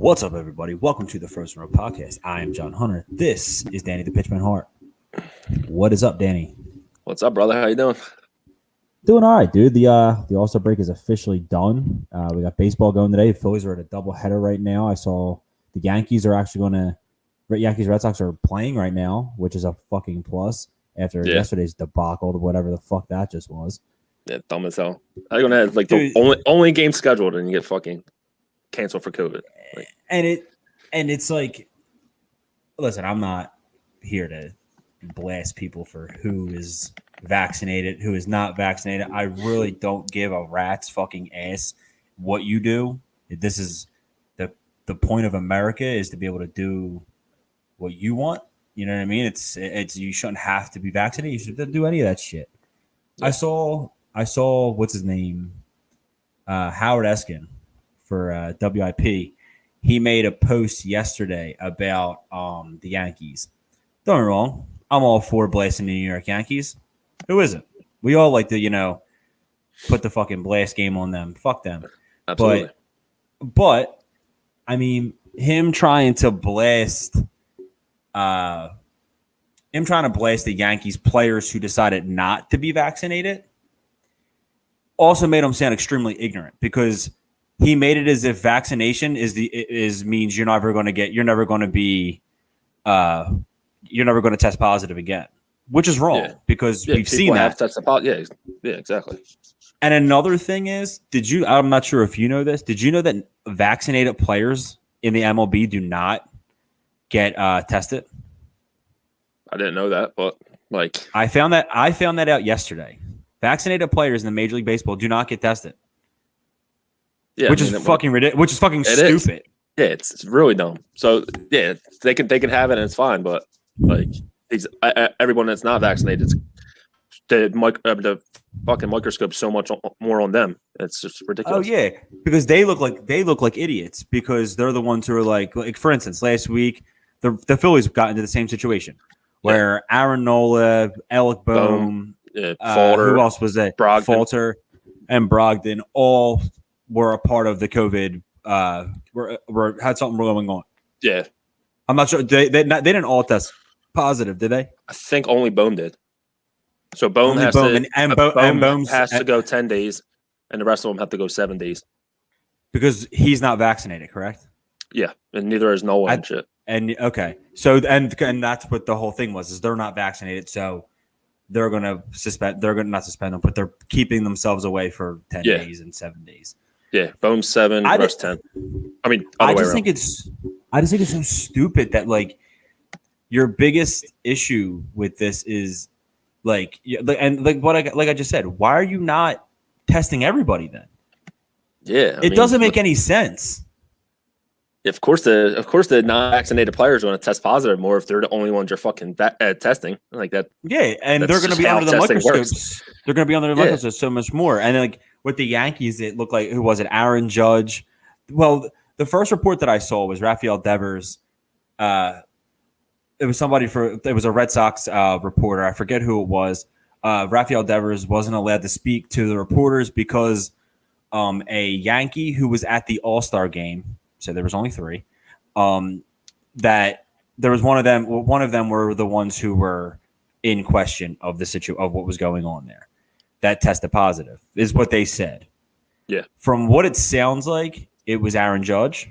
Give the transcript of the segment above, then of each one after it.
What's up, everybody? Welcome to the Frozen Road Podcast. I am John Hunter. This is Danny the Pitchman Hart. What is up, Danny? What's up, brother? How you doing? Doing all right, dude. The All-Star break is officially done. We got baseball going today. The Phillies are at a doubleheader right now. I saw the Yankees are actually going to Yankees Red Sox are playing right now, which is a fucking plus after yesterday's debacle, whatever the fuck that just was. Yeah, dumb as hell. I'm gonna have like the only game scheduled and you get fucking canceled for COVID. Like, and it's like, listen, I'm not here to blast people for who is vaccinated, who is not vaccinated. I really don't give a rat's fucking ass what you do. This is the point of America is to be able to do what you want. You know what I mean? It's you shouldn't have to be vaccinated. You shouldn't do any of that shit. Yeah. I saw what's his name, Howard Eskin for WIP. He made a post yesterday about the Yankees. Don't get me wrong. I'm all for blasting the New York Yankees. Who isn't? We all like to, put the fucking blast game on them. Fuck them. Absolutely. But I mean, him trying to blast the Yankees players who decided not to be vaccinated also made him sound extremely ignorant, because he made it as if vaccination means you're never going to test positive again, which is wrong because we've seen that. Yeah, exactly. And another thing is, I'm not sure if you know this. Did you know that vaccinated players in the MLB do not get tested? I didn't know that, but I found that out yesterday. Vaccinated players in the Major League Baseball do not get tested. Yeah, which is fucking ridiculous. Which is fucking stupid. Yeah, it's really dumb. So yeah, they can have it and it's fine, but everyone that's not vaccinated, the fucking microscope so much more on them. It's just ridiculous. Oh yeah, because they look like idiots because they're the ones who are like for instance, last week the Phillies got into the same situation where Aaron Nola, Alec Boehm, Falter, who else was it? Falter and Brogdon all were a part of the COVID. Had something going on. Yeah, I'm not sure. They didn't all test positive, did they? I think only Boehm did. So Boehm has to go 10 days, and the rest of them have to go 7 days because he's not vaccinated, correct? Yeah, and neither is Noah and shit. And okay, so and that's what the whole thing was: is they're not vaccinated, so they're going to suspend. They're going to not suspend them, but they're keeping themselves away for 10 days and 7 days. Yeah, Boehm 7, rest 10. I mean, I just think it's so stupid that your biggest issue with this is what I just said. Why are you not testing everybody then? Yeah, it doesn't make any sense. Of course, the non-vaccinated players are going to test positive more if they're the only ones you're fucking testing like that. Yeah, and they're going to be under the microscopes. They're going to be under the microscopes so much more. And with the Yankees, it looked like, who was it? Aaron Judge. Well, the first report that I saw was Rafael Devers. It was a Red Sox reporter. I forget who it was. Rafael Devers wasn't allowed to speak to the reporters because a Yankee who was at the All-Star game, so there was only 3, that there was one of them were the ones who were in question of the of what was going on there that tested positive, is what they said. Yeah. From what it sounds like, it was Aaron Judge.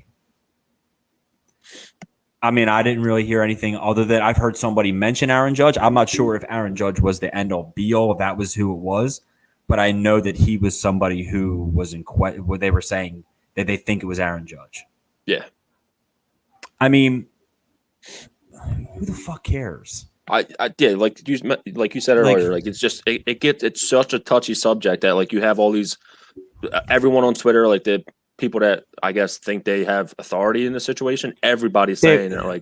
I mean, I didn't really hear anything other than I've heard somebody mention Aaron Judge. I'm not sure if Aaron Judge was the end-all be-all, if that was who it was, but I know that he was somebody who was in question. What they were saying that they think it was Aaron Judge. Yeah. I mean, who the fuck cares? I did like you said earlier. It's such a touchy subject that you have all these everyone on Twitter, the people that I guess think they have authority in the situation. Everybody's saying they have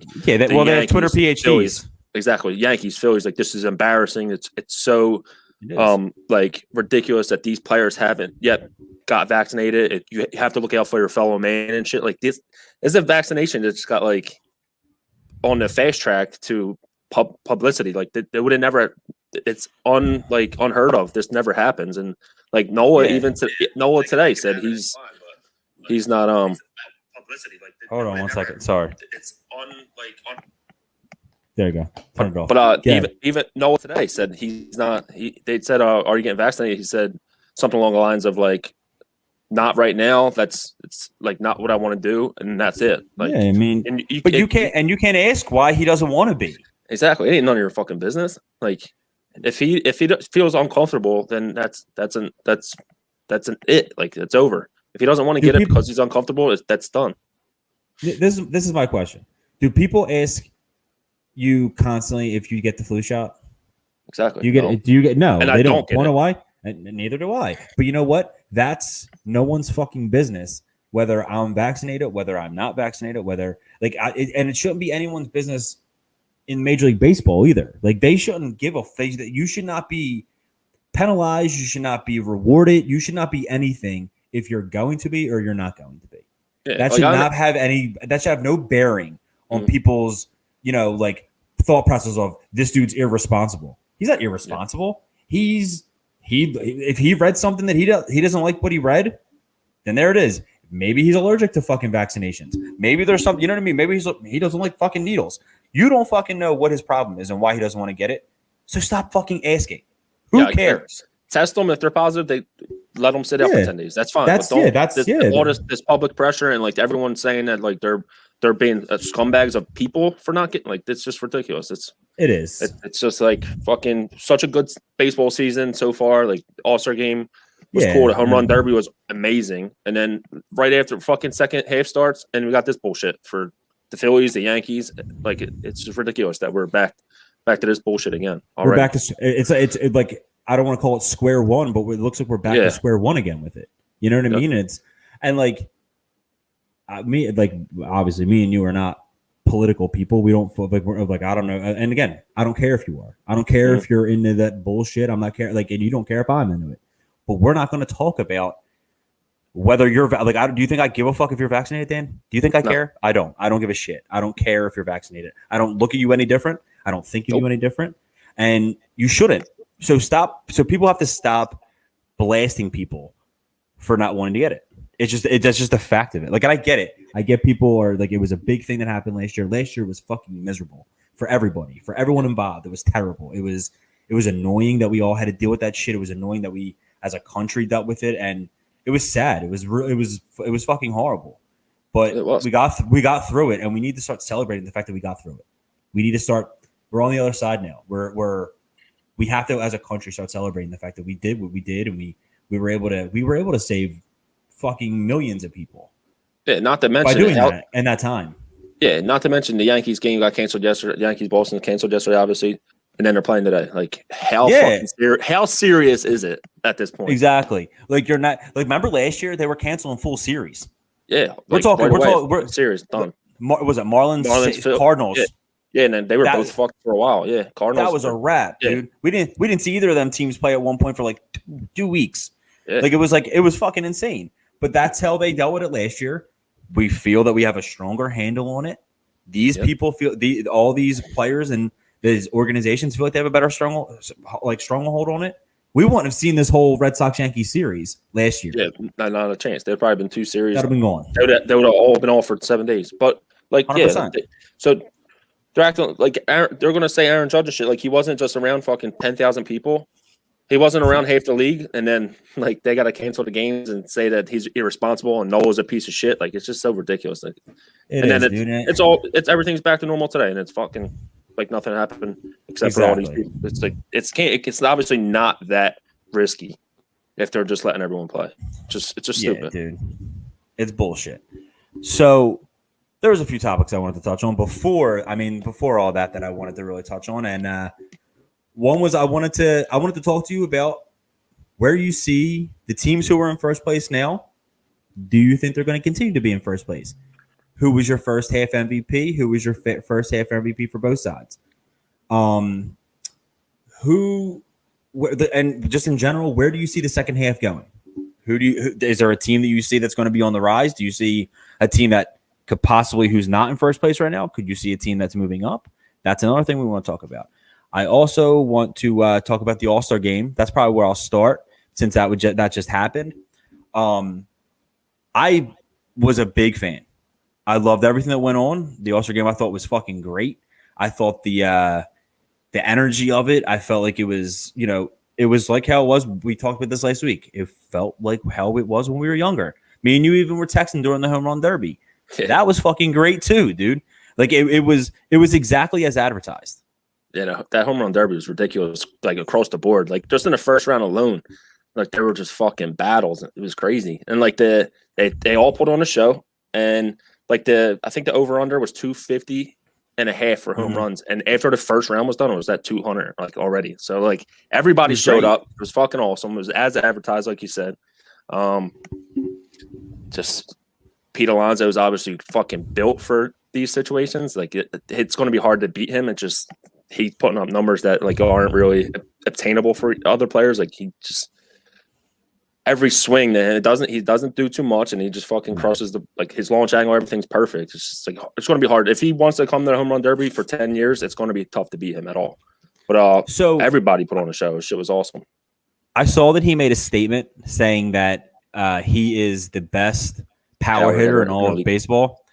Twitter PhDs. Phillies, exactly. Yankees, Phillies, this is embarrassing. It's so ridiculous that these players haven't yet got vaccinated. You have to look out for your fellow man and shit. This is a vaccination that's got on the fast track to publicity. They would have never. It's unheard of. This never happens. And Noah Noah today said he's not publicity. Like, hold on 1 second. Sorry. It's on. There you go. Turn it off. But even Noah today said he's not. They said, "Are you getting vaccinated?" He said something along the lines of like, "Not right now. It's like not what I want to do, and that's it." Like, yeah, I mean, you can't ask why he doesn't want to be. Exactly. It ain't none of your fucking business. Like, if he feels uncomfortable, then that's it. Like, it's over. If he doesn't want to get it because he's uncomfortable, that's done. This is my question. Do people ask you constantly if you get the flu shot? Exactly. Do you get no? And they don't. Get Wonder why? And neither do I. But you know what? That's no one's fucking business. Whether I'm vaccinated, whether I'm not vaccinated, whether and it shouldn't be anyone's business in Major League Baseball either. Like, they shouldn't give a face that you should not be penalized. You should not be rewarded. You should not be anything if you're going to be or you're not going to be. Yeah, that should not have any. That should have no bearing on people's, thought process of this dude's irresponsible. He's not irresponsible. Yeah. If he read something that he doesn't like what he read, then there it is. Maybe he's allergic to fucking vaccinations. Maybe there's something, you know what I mean? Maybe he doesn't like fucking needles. You don't fucking know what his problem is and why he doesn't want to get it. So stop fucking asking. Who cares? Test them. If they're positive, they let them sit out for 10 days. That's fine. All this public pressure and like everyone saying that like they're being scumbags of people for not getting, like, it's just ridiculous. It's just like fucking such a good baseball season so far. Like, All-Star game was cool. The Homerun Derby was amazing. And then right after fucking second half starts, and we got this bullshit for the Phillies, the Yankees. Like, it's just ridiculous that we're back to this bullshit again. We're back to it's like, I don't want to call it square one, but it looks like we're back to square one again with it. You know what I mean? Obviously me and you are not political people. We don't we're like, I don't know. And again, I don't care if you are. I don't care if you're into that bullshit. I'm not care. And you don't care if I'm into it. But we're not going to talk about whether you're do you think I give a fuck if you're vaccinated, Dan? Do you think I care? I don't. I don't give a shit. I don't care if you're vaccinated. I don't look at you any different. I don't think you any different. And you shouldn't. So stop. So people have to stop blasting people for not wanting to get it. That's just a fact of it. Like, and I get it. I get people are like, it was a big thing that happened last year. Last year was fucking miserable for everybody, for everyone involved. It was terrible. It was annoying that we all had to deal with that shit. It was annoying that we as a country dealt with it, and it was sad. It was fucking horrible. But we got through it, and we need to start celebrating the fact that we got through it. We need to start. We're on the other side now. We have to, as a country, start celebrating the fact that we did what we did, and we were able to save fucking millions of people. Yeah, not to mention by doing that in that time. Yeah, not to mention the Yankees game got canceled yesterday. Yankees Boston canceled yesterday, obviously, and then they're playing today. Like, how serious is it at this point? Exactly. Like, you're not like, remember last year they were canceling full series. Yeah, we're talking series done. Was it Marlins Cardinals? Yeah, and then they were both fucked for a while. Yeah, Cardinals. That was a wrap, dude. We didn't see either of them teams play at one point for like 2 weeks. Yeah. Like, it was fucking insane. But that's how they dealt with it last year. We feel that we have a stronger handle on it. These people feel all these players and these organizations feel like they have a better stronghold on it. We wouldn't have seen this whole Red Sox Yankees series last year. Yeah, not a chance. There'd probably been 2 series. That'd have been gone. They would have all been off for 7 days. But like, 100%. So they're acting like they're going to say Aaron Judge and shit. Like, he wasn't just around fucking 10,000 people. He wasn't around half the league, and then like they got to cancel the games and say that he's irresponsible and Noah's a piece of shit. Like, it's just so ridiculous. Like, it's everything's back to normal today, and it's fucking like nothing happened except for all these people. It's like it's obviously not that risky if they're just letting everyone play. It's just stupid, dude. It's bullshit. So there was a few topics I wanted to touch on before all that I wanted to really touch on, and one was I wanted to talk to you about where you see the teams who are in first place now. Do you think they're going to continue to be in first place? Who was your first half MVP? Who was your first half MVP for both sides? And just in general, where do you see the second half going? Is there a team that you see that's going to be on the rise? Do you see a team that could possibly who's not in first place right now? Could you see a team that's moving up? That's another thing we want to talk about. I also want to talk about the All-Star game. That's probably where I'll start since that just happened. I was a big fan I loved everything that went on. The All-Star game I thought was fucking great. I thought the energy of it, I felt like it was, it was like how it was. We talked about this last week. It felt like how it was when we were younger. Me and you even were texting during the Homerun Derby. Yeah. That was fucking great too, dude. Like it was exactly as advertised. Yeah, that Homerun Derby was ridiculous, like across the board. Like just in the first round alone, like there were just fucking battles. It was crazy. And like they all put on a show. And like I think the over under was 250.5 for home runs. And after the first round was done, it was at 200 like already. So like everybody showed up. It was fucking awesome. It was as advertised, like you said. Just Pete Alonso is obviously fucking built for these situations. Like it's going to be hard to beat him. It's just he's putting up numbers that like aren't really obtainable for other players. Like he just every swing that he doesn't do too much, and he just fucking crushes his launch angle. Everything's perfect. It's just like it's going to be hard if he wants to come to the Homerun Derby for 10 years. It's going to be tough to beat him at all. But so everybody put on a show. Shit was awesome. I saw that he made a statement saying that he is the best power hitter in all of baseball,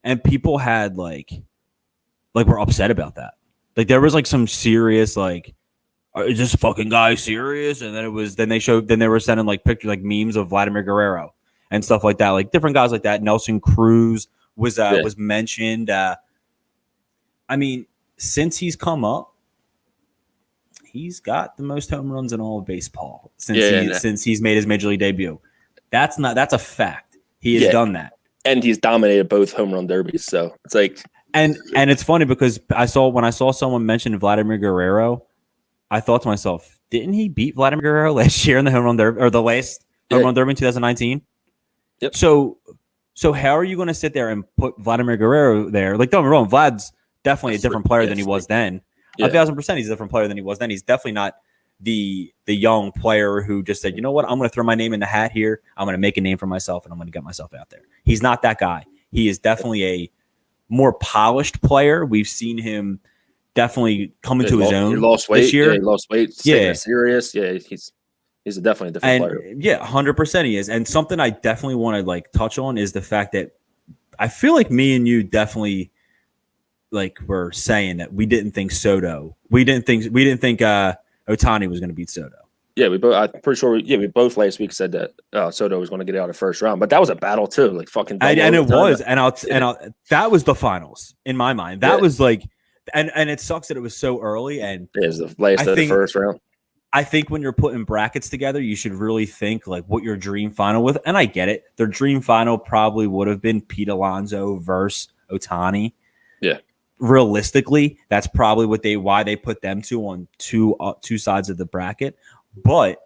and people had like were upset about that. Like there was like some serious is this fucking guy serious? And then they were sending like pictures, like memes of Vladimir Guerrero and stuff like that, like different guys like that. Nelson Cruz was mentioned. I mean, since he's come up, he's got the most home runs in all of baseball since he's made his major league debut. That's a fact. He has done that, and he's dominated both Homerun Derbies. So it's like, and it's funny because when I saw someone mention Vladimir Guerrero, I thought to myself, didn't he beat Vladimir Guerrero last year in the Homerun Derby or the last Homerun Derby in 2019? Yep. So how are you going to sit there and put Vladimir Guerrero there? Like, don't get me wrong, Vlad's definitely a different player than he was then. 1,000% he's a different player than he was then. He's definitely not the young player who just said, you know what, I'm going to throw my name in the hat here. I'm going to make a name for myself, and I'm going to get myself out there. He's not that guy. He is definitely a more polished player. We've seen him definitely come into his own. He lost weight this year. He lost weight. Serious. Yeah, he's definitely a different player. Yeah, 100% he is. And something I definitely want to touch on is the fact that I feel like me and you definitely were saying that we didn't think Soto. We didn't think Ohtani was going to beat Soto. Yeah, I'm pretty sure. We both last week said that Soto was going to get out of first round, but that was a battle too. Like fucking. And it was, that was the finals in my mind. That was and it sucks that it was so early. And it was the last of the first round. I think when you're putting brackets together, you should really think what your dream final with. And I get it. Their dream final probably would have been Pete Alonso versus Ohtani. Yeah. Realistically, that's probably why they put them two on two sides of the bracket. But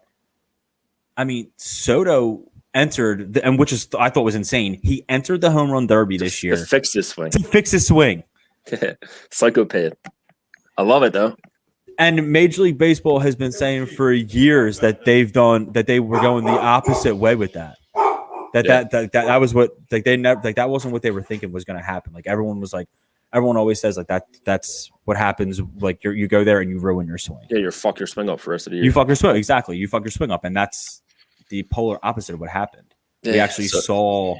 I mean, Soto entered, and which is I thought was insane. He entered the Homerun Derby this year to fix his swing. Psychopath. I love it though. And Major League Baseball has been saying for years that they were going the opposite way with that. That was what they never that wasn't what they were thinking was going to happen. Everyone always says that's what happens. You go there and you ruin your swing. Yeah, you fuck your swing up for the rest of the year. You fuck your swing, exactly. You fuck your swing up, and that's the polar opposite of what happened. Yeah, we actually saw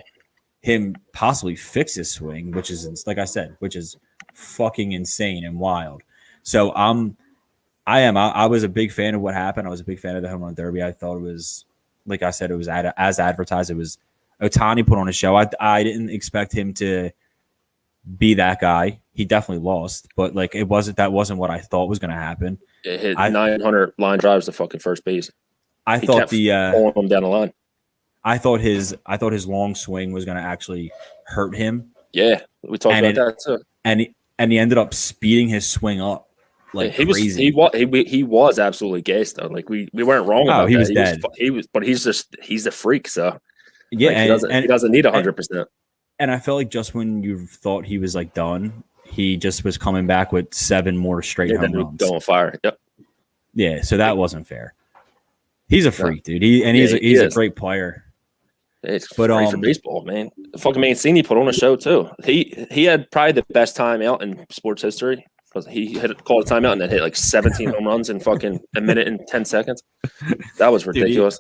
him possibly fix his swing, which is, like I said, which is fucking insane and wild. So I was a big fan of what happened. I was a big fan of the Homerun Derby. I thought it was, like I said, it was as advertised. It was Ohtani put on a show. I didn't expect him to be that guy. He definitely lost, but that wasn't what I thought was going to happen. It hit 900 line drives to fucking first base. I thought pulling him down the line. I thought his long swing was going to actually hurt him. Yeah, we talked about that too. And he ended up speeding his swing up crazy. He was absolutely gassed though. We weren't wrong about that. He was dead. He's a freak. So yeah, he doesn't need 100%. And I felt like just when you thought he was done, he just was coming back with 7 more straight home runs. Going fire. Yep. Yeah, so that wasn't fair. He's a freak, dude. He's a great player. It's great for baseball, man. Fucking Mancini put on a show too. He had probably the best timeout in sports history because he had called a timeout and then hit 17 home runs in fucking a minute and 10 seconds. That was ridiculous.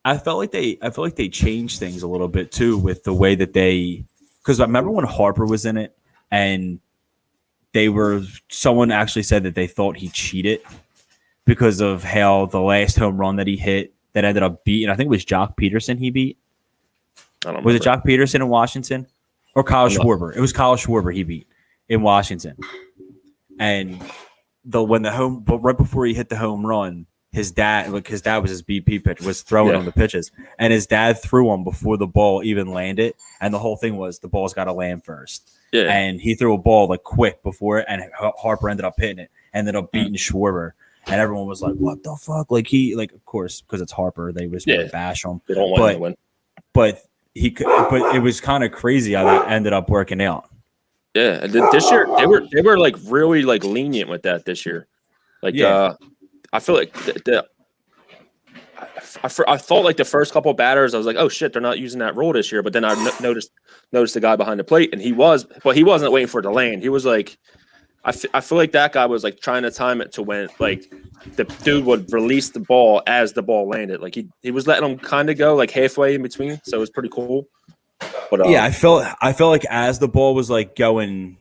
I felt like they changed things a little bit too with the way that they because I remember when Harper was in it, and someone actually said that they thought he cheated because of how the last home run that he hit that ended up beating, I think it was Jock Peterson he beat. Was it Jock Peterson in Washington or Kyle Schwarber? It was Kyle Schwarber he beat in Washington. And but right before he hit the home run, his dad was his BP pitcher, was throwing on the pitches, and his dad threw him before the ball even landed. And the whole thing was the ball's got to land first. Yeah. And he threw a ball like quick before it, and Harper ended up hitting it, ended up beating Schwarber. And everyone was like, "What the fuck?" Like of course, because it's Harper, they just want to bash him. They don't want him to win. But it was kind of crazy how that ended up working out. Yeah, and this year they were like really like lenient with that this year. Like, I feel like I thought like the first couple of batters, I was like, oh shit, they're not using that rule this year. But then I noticed the guy behind the plate, and he wasn't waiting for it to land. He was like, I feel like that guy was like trying to time it to when like the dude would release the ball as the ball landed. Like he was letting him kind of go like halfway in between, so it was pretty cool. But I felt like as the ball was like going,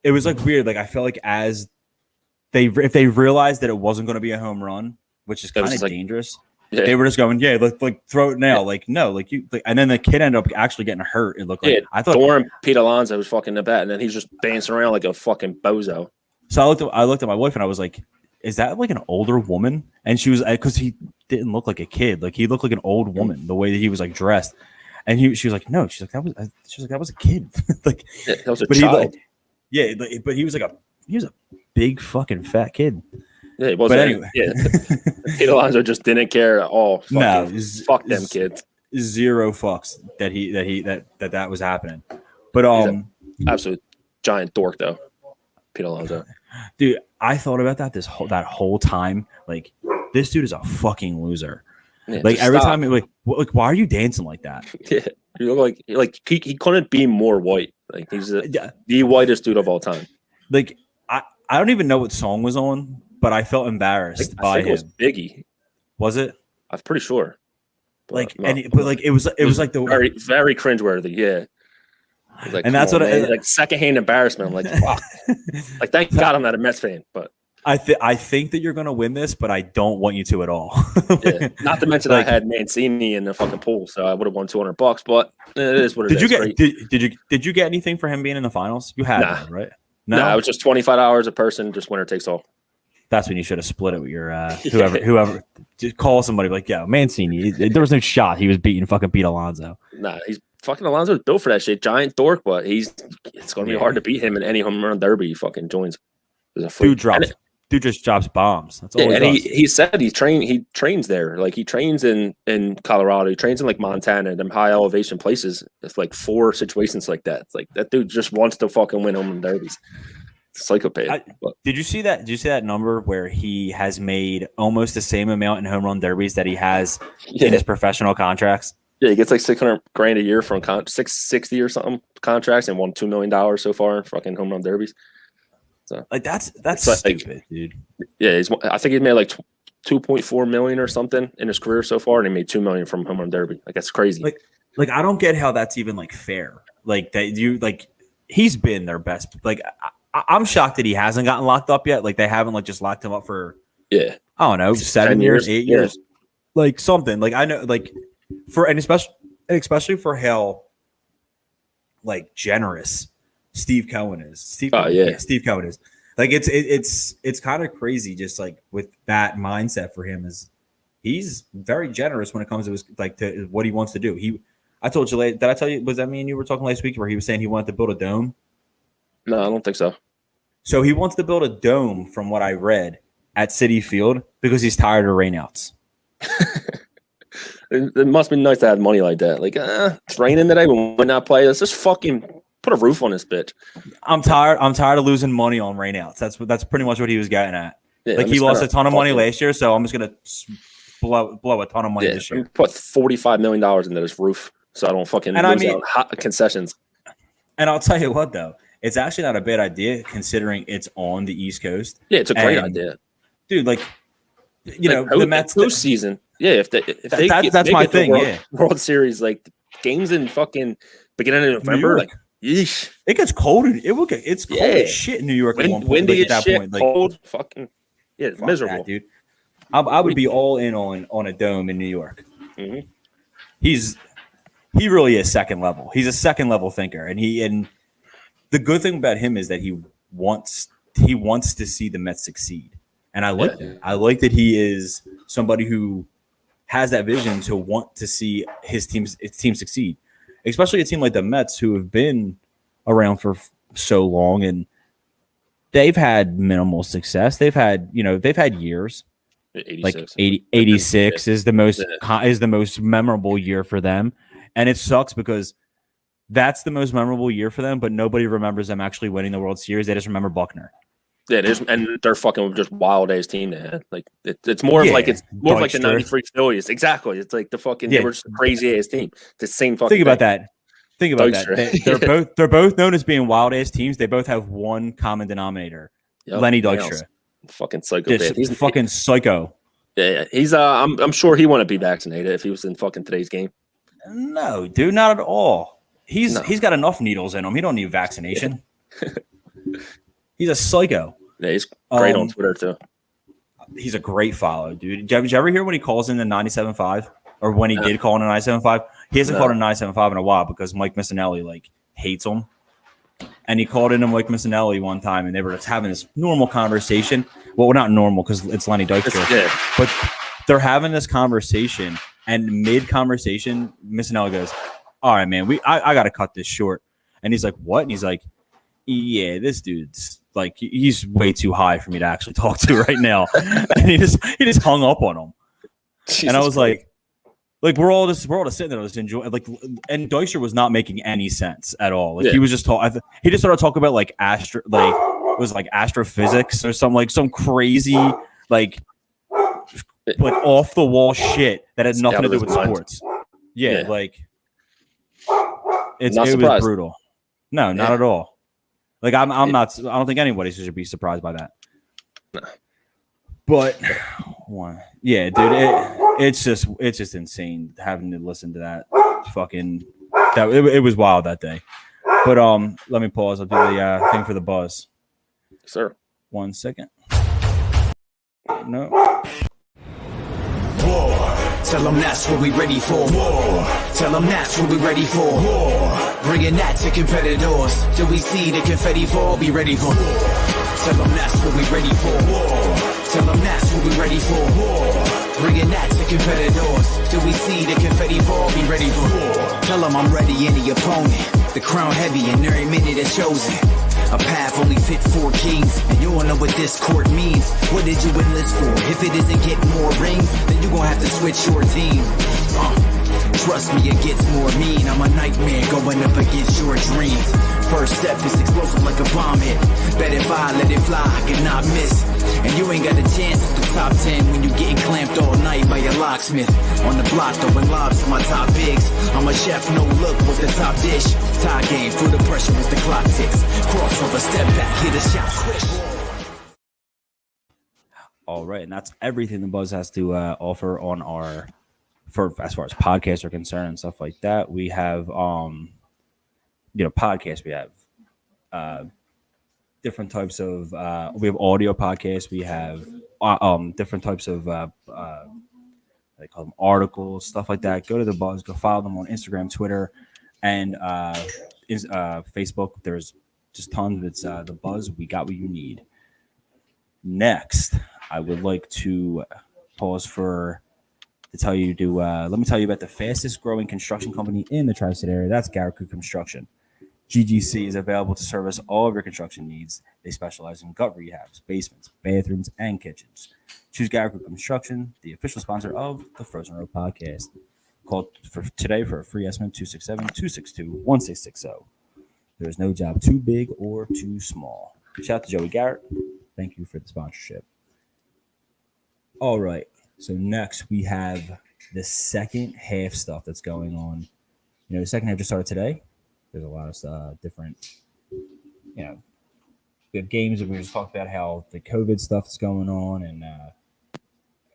it was like weird. Like I felt like as if they realized that it wasn't going to be a home run, which is kind of dangerous. Yeah. They were just going, like throw it now. Yeah. Like, no, like you, like, and then the kid ended up actually getting hurt. It looked like I thought Pete Alonso was fucking the bat, and then he's just dancing around like a fucking bozo. So I looked at my wife and I was like, is that like an older woman? And she was, because he didn't look like a kid. Like he looked like an old woman, the way that he was like dressed. And she was like, no, she's like, that was a kid. Like, that was a child. But he was a big fucking fat kid. Yeah, it wasn't. But anyway, Pete Alonso just didn't care at all. Fuck them kids. Zero fucks that was happening. But absolute giant dork though, Pete Alonso. Dude, I thought about that that whole time. Like, this dude is a fucking loser. Yeah, like every time, like, why are you dancing like that? Yeah, you look like he couldn't be more white. Like he's the whitest dude of all time. Like I don't even know what song was on, but I felt embarrassed by him. It was Biggie. Was it? I'm pretty sure. But, it was like the very very cringeworthy. Yeah. Like, and that's what like secondhand embarrassment. I'm like, fuck. Like thank God I'm not a Mets fan, but I think that you're gonna win this, but I don't want you to at all. Yeah. Not to mention I had Mancini in the fucking pool, so I would have won $200. But it is what it is. Did you get anything for him being in the finals? You had that, right? No, it was just $25 a person, just winner takes all. That's when you should have split it with your whoever. Just call somebody like, yeah, Mancini. There was no shot he was beating fucking Pete Alonso. Nah, he's fucking Alonso's built for that shit. Giant dork, but it's going to be hard to beat him in any Homerun Derby he fucking joins. Dude just drops bombs. That's all. And he said he trains there. Like he trains in Colorado. He trains in like Montana, them high elevation places. It's like 4 situations like that. It's like that dude just wants to fucking win Homerun Derbies. Psychopath. Did you see that? Did you see that number where he has made almost the same amount in Homerun Derbies that he has in his professional contracts? Yeah, he gets like $600,000 a year from $660 or something contracts, and won $2 million so far in fucking Homerun Derbies. So like that's stupid, dude. Yeah, I think he's made like $2.4 million or something in his career so far, and he made $2 million from Homerun Derby. Like that's crazy. Like I don't get how that's even like fair. Like that he's been their best. Like I'm shocked that he hasn't gotten locked up yet. Like they haven't like just locked him up for I don't know 7 years, 8 years, like something. Like I know like especially for how like generous Steve Cohen is. Steve Cohen is. Like it's kind of crazy just like with that mindset for him is he's very generous when it comes to his like to what he wants to do. I told you did I tell you, was that me and you were talking last week where he was saying he wanted to build a dome? No, I don't think so. So he wants to build a dome from what I read at Citi Field because he's tired of rainouts. It must be nice to have money like that. Like, it's raining today, we might not play. Let's just fucking put a roof on this bitch. I'm tired of losing money on rainouts. That's pretty much what he was getting at. Yeah, like he lost a ton of money last year, so I'm just gonna blow a ton of money this year. Put $45 million into this roof, so I don't fucking lose out hot concessions. And I'll tell you what, though, it's actually not a bad idea considering it's on the East Coast. Yeah, it's a great idea, dude. Like, the Mets postseason. Yeah, that's my thing. World Series, like games in fucking beginning of November. Yeesh. It gets cold. It's cold as shit in New York. Windy as shit. Cold. Fucking it's miserable, that, dude. I would be all in on a dome in New York. Mm-hmm. He really is second level. He's a second level thinker, and the good thing about him is that he wants to see the Mets succeed, and I like that. I like that he is somebody who has that vision to want to see his team succeed, especially a team like the Mets who have been around for so long and they've had minimal success. They've had years. 86. Like 86 is the most memorable year for them, and it sucks because that's the most memorable year for them, but nobody remembers them actually winning the World Series. They just remember Buckner. Yeah, and they're fucking just wild ass team they had. Like it's more of like the '93 Phillies. Exactly. It's like the fucking they were just a crazy ass team. The same fucking. Think about that. They're both known as being wild ass teams. They both have one common denominator. Yep, Lenny Dykstra. Fucking psycho. He's fucking psycho. Yeah. He's I'm sure he wouldn't be vaccinated if he was in fucking today's game. No, dude, not at all. He's got enough needles in him. He don't need vaccination. He's a psycho. Yeah, he's great on Twitter too. He's a great follow, dude. Did you ever hear when he calls in the 97.5 or when he did call in the 97.5? He hasn't called in 97.5 in a while because Mike Missinelli hates him. And he called in to Mike Missinelli one time, and they were just having this normal conversation. Well, not normal because it's Lenny Dykstra, but they're having this conversation, and mid-conversation, Missinelli goes, "All right, man, I got to cut this short." And he's like, "What?" And he's like, "Yeah, this dude's he's way too high for me to actually talk to right now." And he just hung up on him. Jesus, and I was like, we're all just sitting there just enjoying and Dykstra was not making any sense at all. He was just he just started talking about it was astrophysics or some crazy off the wall shit that had nothing to do with sports. Yeah. It was brutal. No, not at all. I'm not. I don't think anybody should be surprised by that. No. But yeah, dude, it's just insane having to listen to that fucking. It was wild that day. But let me pause. I'll do the thing for the buzz. Sir. 1 second. No. War. Tell them that's what we ready for. War. Tell them that's what we ready for. War. Bringing that to competitors. Till we see the confetti fall, be ready for war. Tell them that's what we ready for. War. Tell them that's what we ready for. War. Bringing that to competitors. Till we see the confetti fall, be ready for war. Tell them I'm ready, any opponent. The crown heavy and every minute is chosen. A path only fit for kings, and you don't know what this court means. What did you enlist for? If it isn't getting more rings, then you gon' have to switch your team. Trust me, it gets more mean. I'm a nightmare going up against your dreams. First step is explosive like a bomb hit. Bet if I let it fly, I cannot miss. And you ain't got a chance at the top 10 when you getting clamped all night by your locksmith. On the block throwing lobs to my top bigs. I'm a chef, no look with the top dish. Tie game through the pressure as the clock ticks. Crossover, step back, hit a shot quick. All right, and that's everything the Buzz has to offer on our as far as podcasts are concerned and stuff like that. We have podcasts. We have different types of we have audio podcasts. We have different types of they call them articles, stuff like that. Go to the Buzz, go follow them on Instagram, Twitter, and Facebook. There's just tons. It's the Buzz. We got what you need. Next, I would like to pause to tell you let me tell you about the fastest growing construction company in the tri-state area. That's Garrick Construction. GGC is available to service all of your construction needs. They specialize in gut rehabs, basements, bathrooms, and kitchens. Choose Garrick Construction, the official sponsor of the Frozen Road podcast. Call today for a free estimate, 267-262-1660. There is no job too big or too small. Shout out to Joey Garrett. Thank you for the sponsorship. All right. So next we have the second half stuff that's going on. The second half just started today. There's a lot of different, we have games that we just talked about how the COVID stuff is going on, and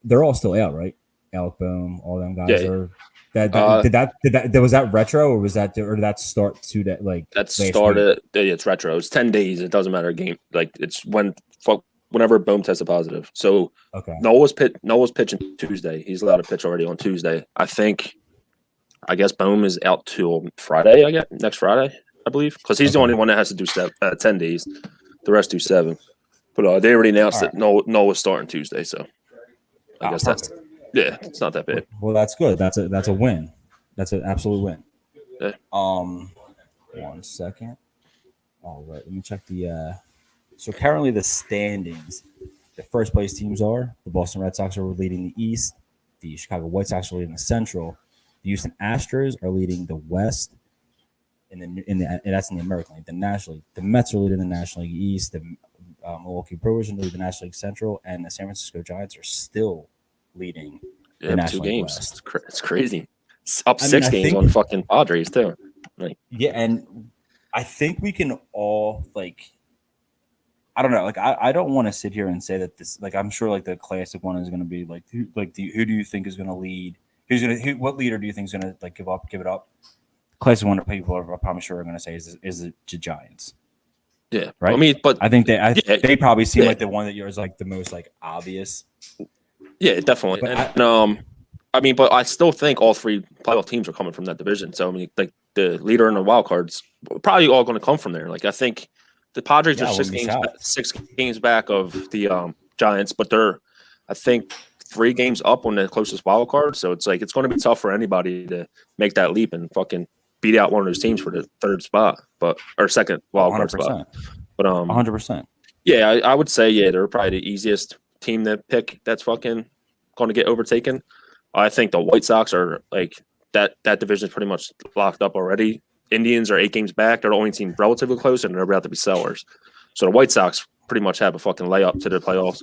they're all still out, right? Alec Boehm, all them guys Yeah. are. Was that retro or was that did that start to that like that started? It's retro. It's 10 days. It doesn't matter game. Like it's whenever Boehm tested positive. So okay. Noah's pitching Tuesday. He's allowed to pitch already on Tuesday. I guess Boehm is out till Friday. I guess next Friday, I believe, because he's the only one that has to do 10 days. The rest do 7. But they already announced that Noah's starting Tuesday. So I guess it's not that bad. Well, that's good. That's a win. That's an absolute win. Yeah. 1 second. All right, let me check the. So currently the standings. The first place teams are the Boston Red Sox are leading the East. The Chicago White Sox are leading the Central. The Houston Astros are leading the West. And that's in the American League. The National League. The Mets are leading the National League East. The Milwaukee Brewers are leading the National League Central, and the San Francisco Giants are still leading the National 2 League games. West. It's crazy. It's up 6 games on fucking Padres too. Like, yeah, and I think we can all like. I don't know. Like, I don't want to sit here and say that this. Like, I'm sure like the classic one is going to be like, who do you think is going to lead? What leader do you think is going to like give it up? Classic one that people are probably sure are going to say is the Giants. Yeah, right. I mean, but I think they probably seem like the one that yours like the most like obvious. Yeah, definitely. But I mean, but I still think all 3 playoff teams are coming from that division. So I mean, like the leader and the wild cards probably all going to come from there. Like I think the Padres are 6 games back of the Giants, but they're I think 3 games up on the closest wild card. So it's like it's going to be tough for anybody to make that leap and fucking beat out one of those teams for the 3rd spot, or 2nd wild card spot. But 100%. Yeah, I would say they're probably the easiest team to pick. That's fucking going to get overtaken. I think the White Sox are like that division is pretty much locked up already. Indians are 8 games back. They're the only team relatively close, and they're about to be sellers. So the White Sox pretty much have a fucking layup to the playoffs.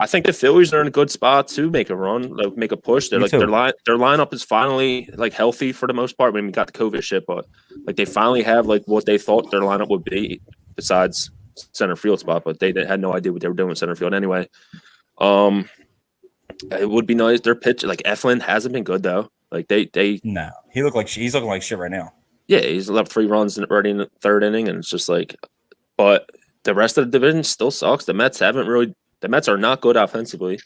I think the Phillies are in a good spot to make a run, like make a push. They're like their lineup is finally like healthy for the most part. I mean, we got the COVID shit, but like they finally have like what they thought their lineup would be, besides center field spot. But they had no idea what they were doing in center field anyway. It would be nice. Their pitch, like Eflin, hasn't been good though. Like they no, he's looking like shit right now. Yeah, he's left 3 runs already in the 3rd inning, and it's just like, but the rest of the division still sucks. The Mets are not good offensively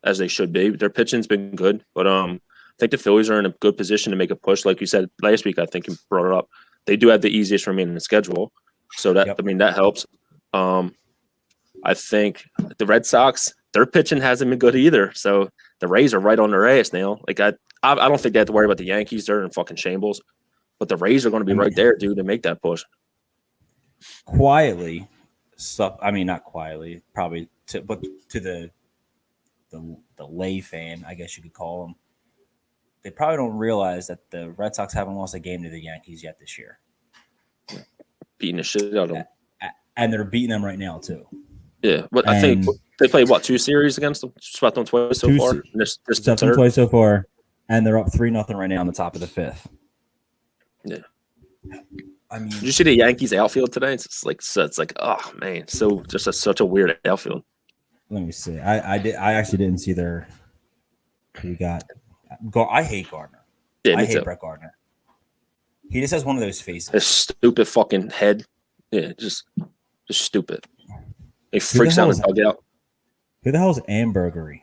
as they should be. Their pitching's been good, but I think the Phillies are in a good position to make a push. Like you said last week, I think you brought it up. They do have the easiest remaining schedule, so that I mean that helps. I think the Red Sox, their pitching hasn't been good either. So the Rays are right on their ass now. Like I don't think they have to worry about the Yankees. They're in fucking shambles, but the Rays are going to be right there, dude, to make that push. Quietly, not quietly, probably. But to the lay fan, I guess you could call them, they probably don't realize that the Red Sox haven't lost a game to the Yankees yet this year. Beating the shit out of them. And they're beating them right now, too. Yeah, but I think they played, 2 series against them? Swept them twice so far? Swept them twice so far, and they're up 3-0 right now on the top of the 5th. Yeah. I mean, did you see the Yankees outfield today? It's like, oh, man, such a weird outfield. Let me see. I actually didn't see their. We got. I hate Gardner. Yeah, I hate Brett Gardner. He just has one of those faces. His stupid fucking head. Yeah, just stupid. He freaks out in the dugout. Who the hell is Ambergery?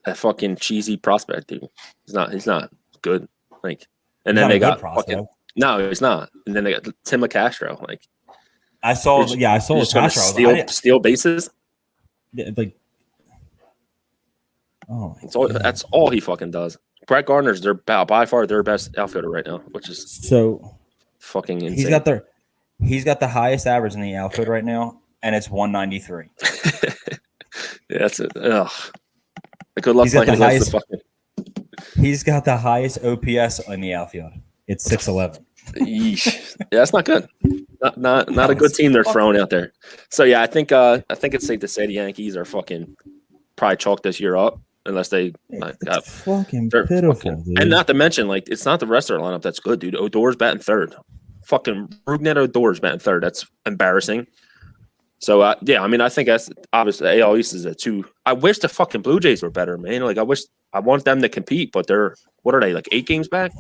That fucking cheesy prospect, dude. He's not good. Like, and then they got fucking. No, he's not. And then they got Tim LaCastro. Like, I saw LaCastro. Steal bases. Yeah, like, oh, that's all he fucking does. Brett Gardner's by far their best outfielder right now, which is so fucking insane. He's got the highest average in the outfield right now, and it's 193. Yeah, that's it. Ugh. Good luck playing against the fucking. He's got the highest OPS in the outfield. It's 611. Yeesh. Yeah, that's not good. Not a good team they're throwing out there. So yeah, I think it's safe to say the Yankees are fucking probably chalk this year up unless they got fucking pitiful, dude. And not to mention, like, it's not the rest of their lineup that's good, dude. Odor's batting 3rd. Fucking Rougned Odor's batting 3rd. That's embarrassing. So yeah, I mean, I think that's obviously the AL East is a 2. I wish the fucking Blue Jays were better, man. Like I want them to compete, but what are they, like 8 games back?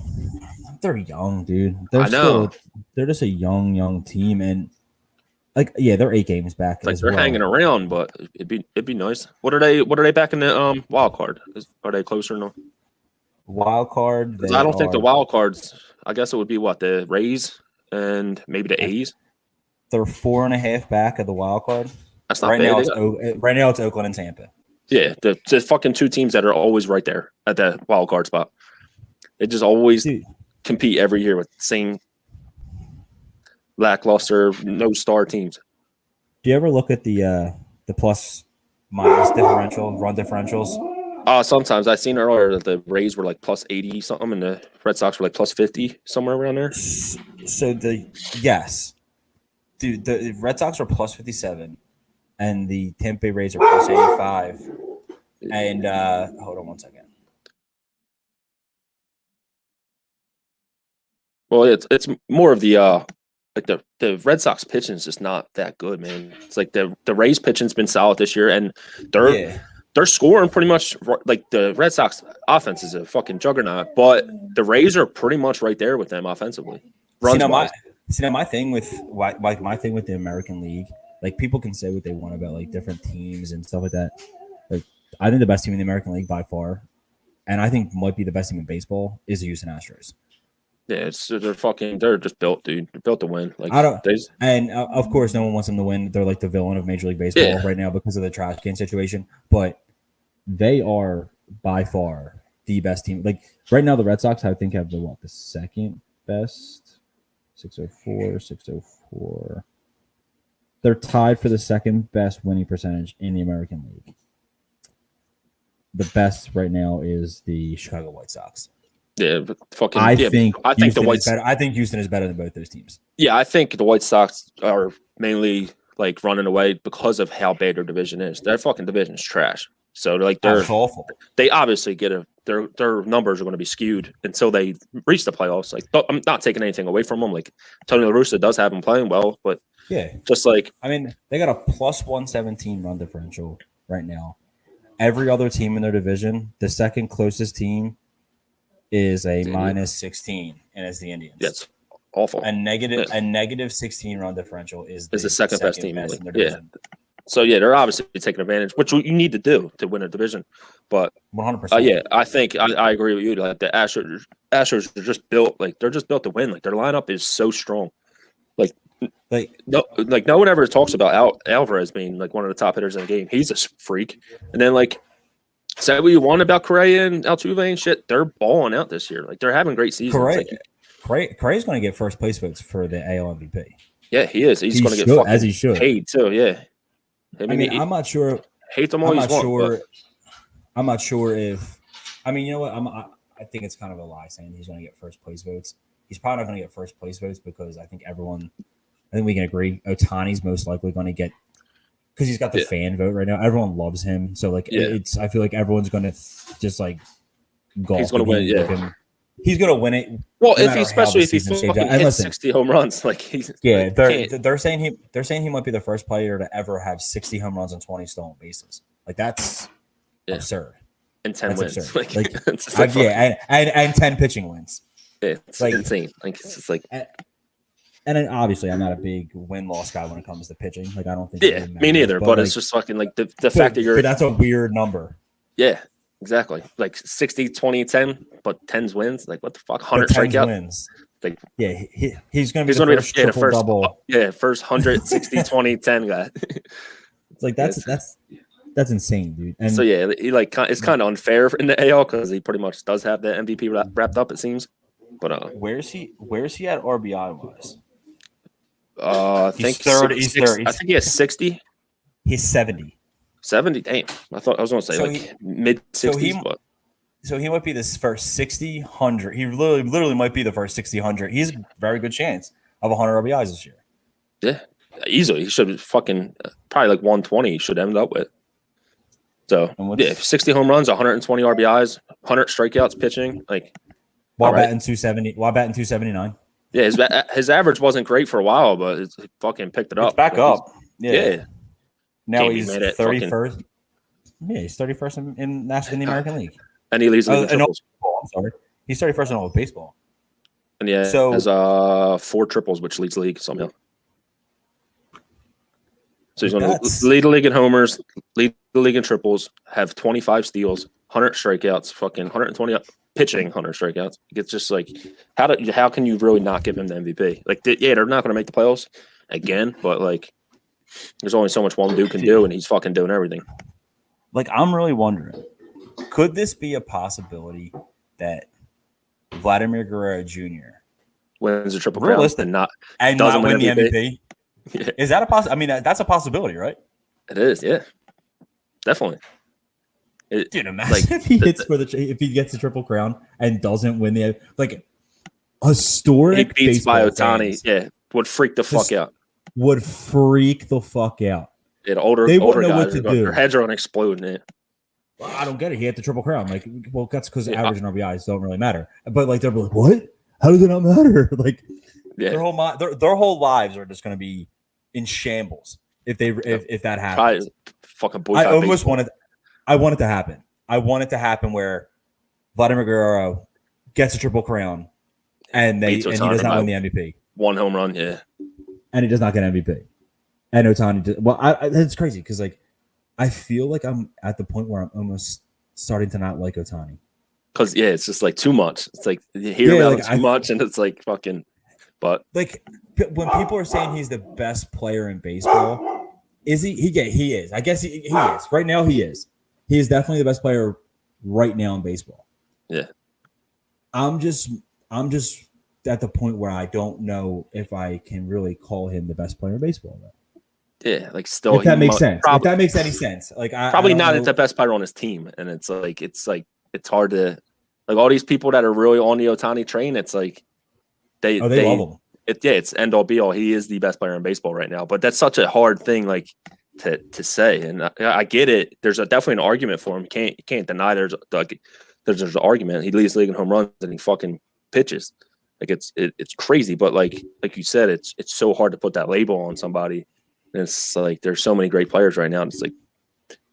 They're young, dude. I know. They're just a young team, and like they're 8 games back. Like they're hanging around, but it'd be nice. What are they back in the wild card? Are they closer or no? Wild card. I don't think the wild cards. I guess it would be what, the Rays and maybe the A's. They're 4.5 back of the wild card. That's not right bad. Right now it's Oakland and Tampa. Yeah, the fucking 2 teams that are always right there at the wild card spot. They just always compete every year with the same lackluster, no star teams. Do you ever look at the plus minus differential, run differentials? Sometimes. I seen earlier that the Rays were like plus 80 something, and the Red Sox were like plus 50, somewhere around there. So yes. Dude, the Red Sox are plus 57, and the Tampa Bay Rays are plus 85. And hold on one second. Well, it's more of the like the Red Sox pitching is just not that good, man. It's like the Rays pitching's been solid this year, and they're scoring pretty much. Like the Red Sox offense is a fucking juggernaut, but the Rays are pretty much right there with them offensively. My thing with the American League, like people can say what they want about like different teams and stuff like that. Like I think the best team in the American League by far, and I think might be the best team in baseball, is the Houston Astros. Yeah, they're just built, dude. They're built to win. Like of course, no one wants them to win. They're like the villain of Major League Baseball right now because of the trash can situation. But they are by far the best team. Like right now, the Red Sox I think have the second best. 604. They're tied for the second best winning percentage in the American League. The best right now is the Chicago White Sox. Yeah, I think Houston is better than both those teams. Yeah, I think the White Sox are mainly like running away because of how bad their division is. Their fucking division is trash. So like That's awful. They obviously their numbers are going to be skewed until they reach the playoffs. Like I'm not taking anything away from them. Like Tony La Russa does have them playing well, but just like they got a plus 117 run differential right now. Every other team in their division, the second closest team is a minus 16, and it's the Indians. That's awful. A negative 16 run differential is the second best team in their division. So they're obviously taking advantage, which you need to do to win a division. But 100%. I think I agree with you. Like the Astros are just built, like they're just built to win. Like their lineup is so strong. Like no one ever talks about Alvarez being like one of the top hitters in the game. He's a freak. And then like say what you want about Correa and Altuve and shit, they're balling out this year. Like they're having great seasons. Correa's going to get first place votes for the AL MVP. Yeah, he is. He's going to get fucking as he should paid too. Yeah. I'm not sure. Hate them all. I'm not sure if. I mean, you know what? I think it's kind of a lie saying he's going to get first place votes. He's probably not going to get first place votes because I think we can agree Ohtani's most likely going to get because he's got the fan vote right now. Everyone loves him, so like I feel like everyone's going to just like golf. He's going to win. Yeah. He's going to win it. Well, if he hits 60 home runs, like they're saying he might be the first player to ever have 60 home runs and 20 stolen bases. Like that's absurd. And 10 wins. Absurd. And 10 pitching wins. It's like insane. Like it's just like. And then obviously, I'm not a big win-loss guy when it comes to pitching. Like I don't think. Yeah, me neither. But it's just fucking like the fact that you're. But that's a weird number. Yeah. Exactly. Like 60, 20, 10, but 10's wins. Like what the fuck? 100 strikeouts. Wins. Like he's going to be the first double. Yeah, first 100, 60, 20, 10 guy. It's like that's insane, dude. And so he like it's kind of unfair in the AL because he pretty much does have the MVP wrapped up. It seems. But where's he at RBI wise? I think third. He's third. I think he has 60. He's 70. 70? Damn. I was going to say mid-60s. So he might be this first 60, 100. He literally might be the first 60, 100. He's a very good chance of 100 RBIs this year. Yeah, easily. He should fucking probably like 120 he should end up with. So, 60 home runs, 120 RBIs, 100 strikeouts pitching. Like, while batting 270, while batting 279. Yeah, his average wasn't great for a while, but he fucking picked it up. It's back up. Yeah. Now Can't he's be mad at 31st. Yeah, he's 31st in the American League. And he leads the league in triples. I'm sorry. He's 31st in all of baseball. And yeah, So, has 4 triples, which leads the league somehow. So he's going to lead the league in homers, lead the league in triples, have 25 steals, 100 strikeouts, fucking 120 pitching, 100 strikeouts. It's just like, how can you really not give him the MVP? Like, yeah, they're not going to make the playoffs again, but like, there's only so much one dude can do, and he's fucking doing everything. Like, I'm really wondering, could this be a possibility that Vladimir Guerrero Jr. wins a triple crown and not win the MVP? Yeah. Is that a possibility? I mean, that's a possibility, right? It is, yeah, definitely. Dude, imagine if he if he gets the triple crown and doesn't win the historic. He beats by Ohtani, yeah, would freak the fuck out. Would freak the fuck out. Yeah, they older wouldn't know guys, what to do. Their heads are going to explode. Yeah. Well, I don't get it. He had the triple crown. Like, well, that's because average and RBIs don't really matter. But like, they're like, what? How does it not matter? Like, their whole lives are just going to be in shambles if that happens. Fucking boycott. I want it to happen. I want it to happen where Vladimir Guerrero gets a triple crown and he does not win the MVP. 1 home run, yeah. And he does not get MVP. And Ohtani it's crazy because like I feel like I'm at the point where I'm almost starting to not like Ohtani. Because it's just like too much. It's like you hear about it too much, and it's like fucking. But like when people are saying he's the best player in baseball, is he? He is. I guess he is. Right now, he is. He is definitely the best player right now in baseball. Yeah. I'm just at the point where I don't know if I can really call him the best player in baseball. Though. Yeah, like still. If that makes sense. If that makes any sense, like probably not the best player on his team, and it's it's hard to like all these people that are really on the Ohtani train. It's like they love him. It's end all be all. He is the best player in baseball right now, but that's such a hard thing like to say. And I get it. There's definitely an argument for him. You can't deny there's an argument. He leads the league in home runs and he fucking pitches. Like it's crazy, but like you said, it's so hard to put that label on somebody. And it's like there's so many great players right now. And it's like,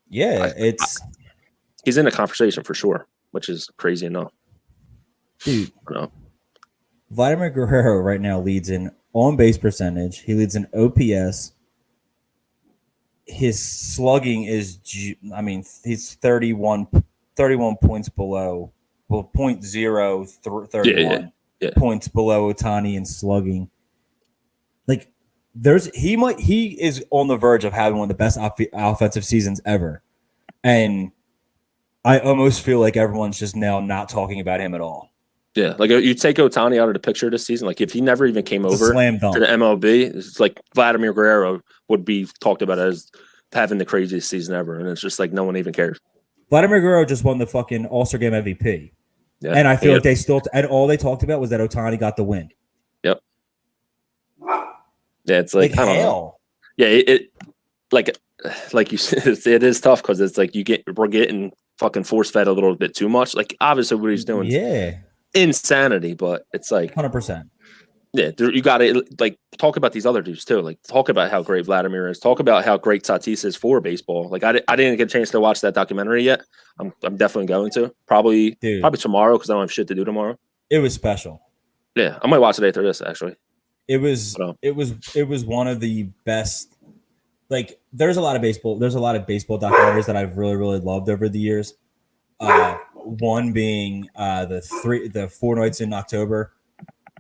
yeah, he's in a conversation for sure, which is crazy enough. Dude, Vladimir Guerrero right now leads in on base percentage. He leads in OPS. His slugging is, he's 31 points below, well, 0.031 points below Ohtani in slugging. Like, he is on the verge of having one of the best offensive seasons ever. And I almost feel like everyone's just now not talking about him at all. Yeah, like you take Ohtani out of the picture this season. Like if he never even came over to the MLB, it's like Vladimir Guerrero would be talked about as having the craziest season ever, and it's just like no one even cares. Vladimir Guerrero just won the fucking All-Star Game MVP, and I feel like they still and all they talked about was that Ohtani got the win. Yep. Yeah, it's like I don't know. Yeah, it like you said, it is tough because it's like we're getting fucking force fed a little bit too much. Like obviously what he's doing, insanity, but it's like 100%. Yeah, you got to like talk about these other dudes too. Like talk about how great Vladimir is. Talk about how great Tatis is for baseball. Like I didn't get a chance to watch that documentary yet. I'm definitely going to probably tomorrow because I don't have shit to do tomorrow. It was special. Yeah, I might watch it after this actually. It was one of the best. Like there's a lot of baseball documentaries that I've really, really loved over the years. One being the 4 nights in October,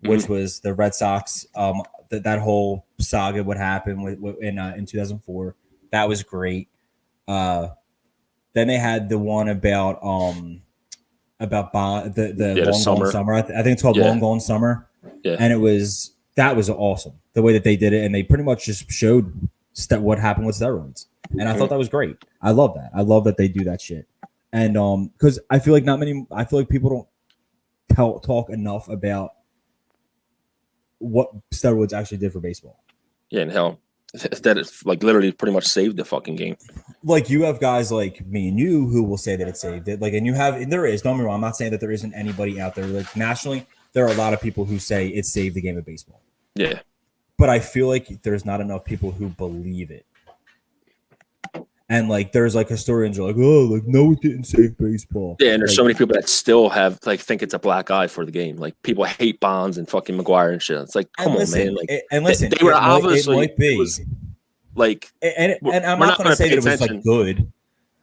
which was the Red Sox. That whole saga what happened in 2004. That was great. Then they had the one about the Long Gone Summer. I think it's called Long Gone Summer. Yeah, and that was awesome the way that they did it, and they pretty much just showed what happened with steroids, and I thought that was great. I love that. I love that they do that shit, and because I feel like people don't talk enough about what steroids actually did for baseball. Yeah, and how that it's like literally pretty much saved the fucking game. Like you have guys like me and you who will say that it saved it. Like, and there is, don't get me wrong, I'm not saying that there isn't anybody out there. Like nationally, there are a lot of people who say it saved the game of baseball. Yeah. But I feel like there's not enough people who believe it. And like, there's like historians are like, oh, like no, it didn't save baseball. Yeah, and there's like, so many people that still have like think it's a black eye for the game. Like people hate Bonds and fucking McGuire and shit. It's like, come on, man. Like, they were obviously it might be. It was, like, and I'm not going to say that it was like good.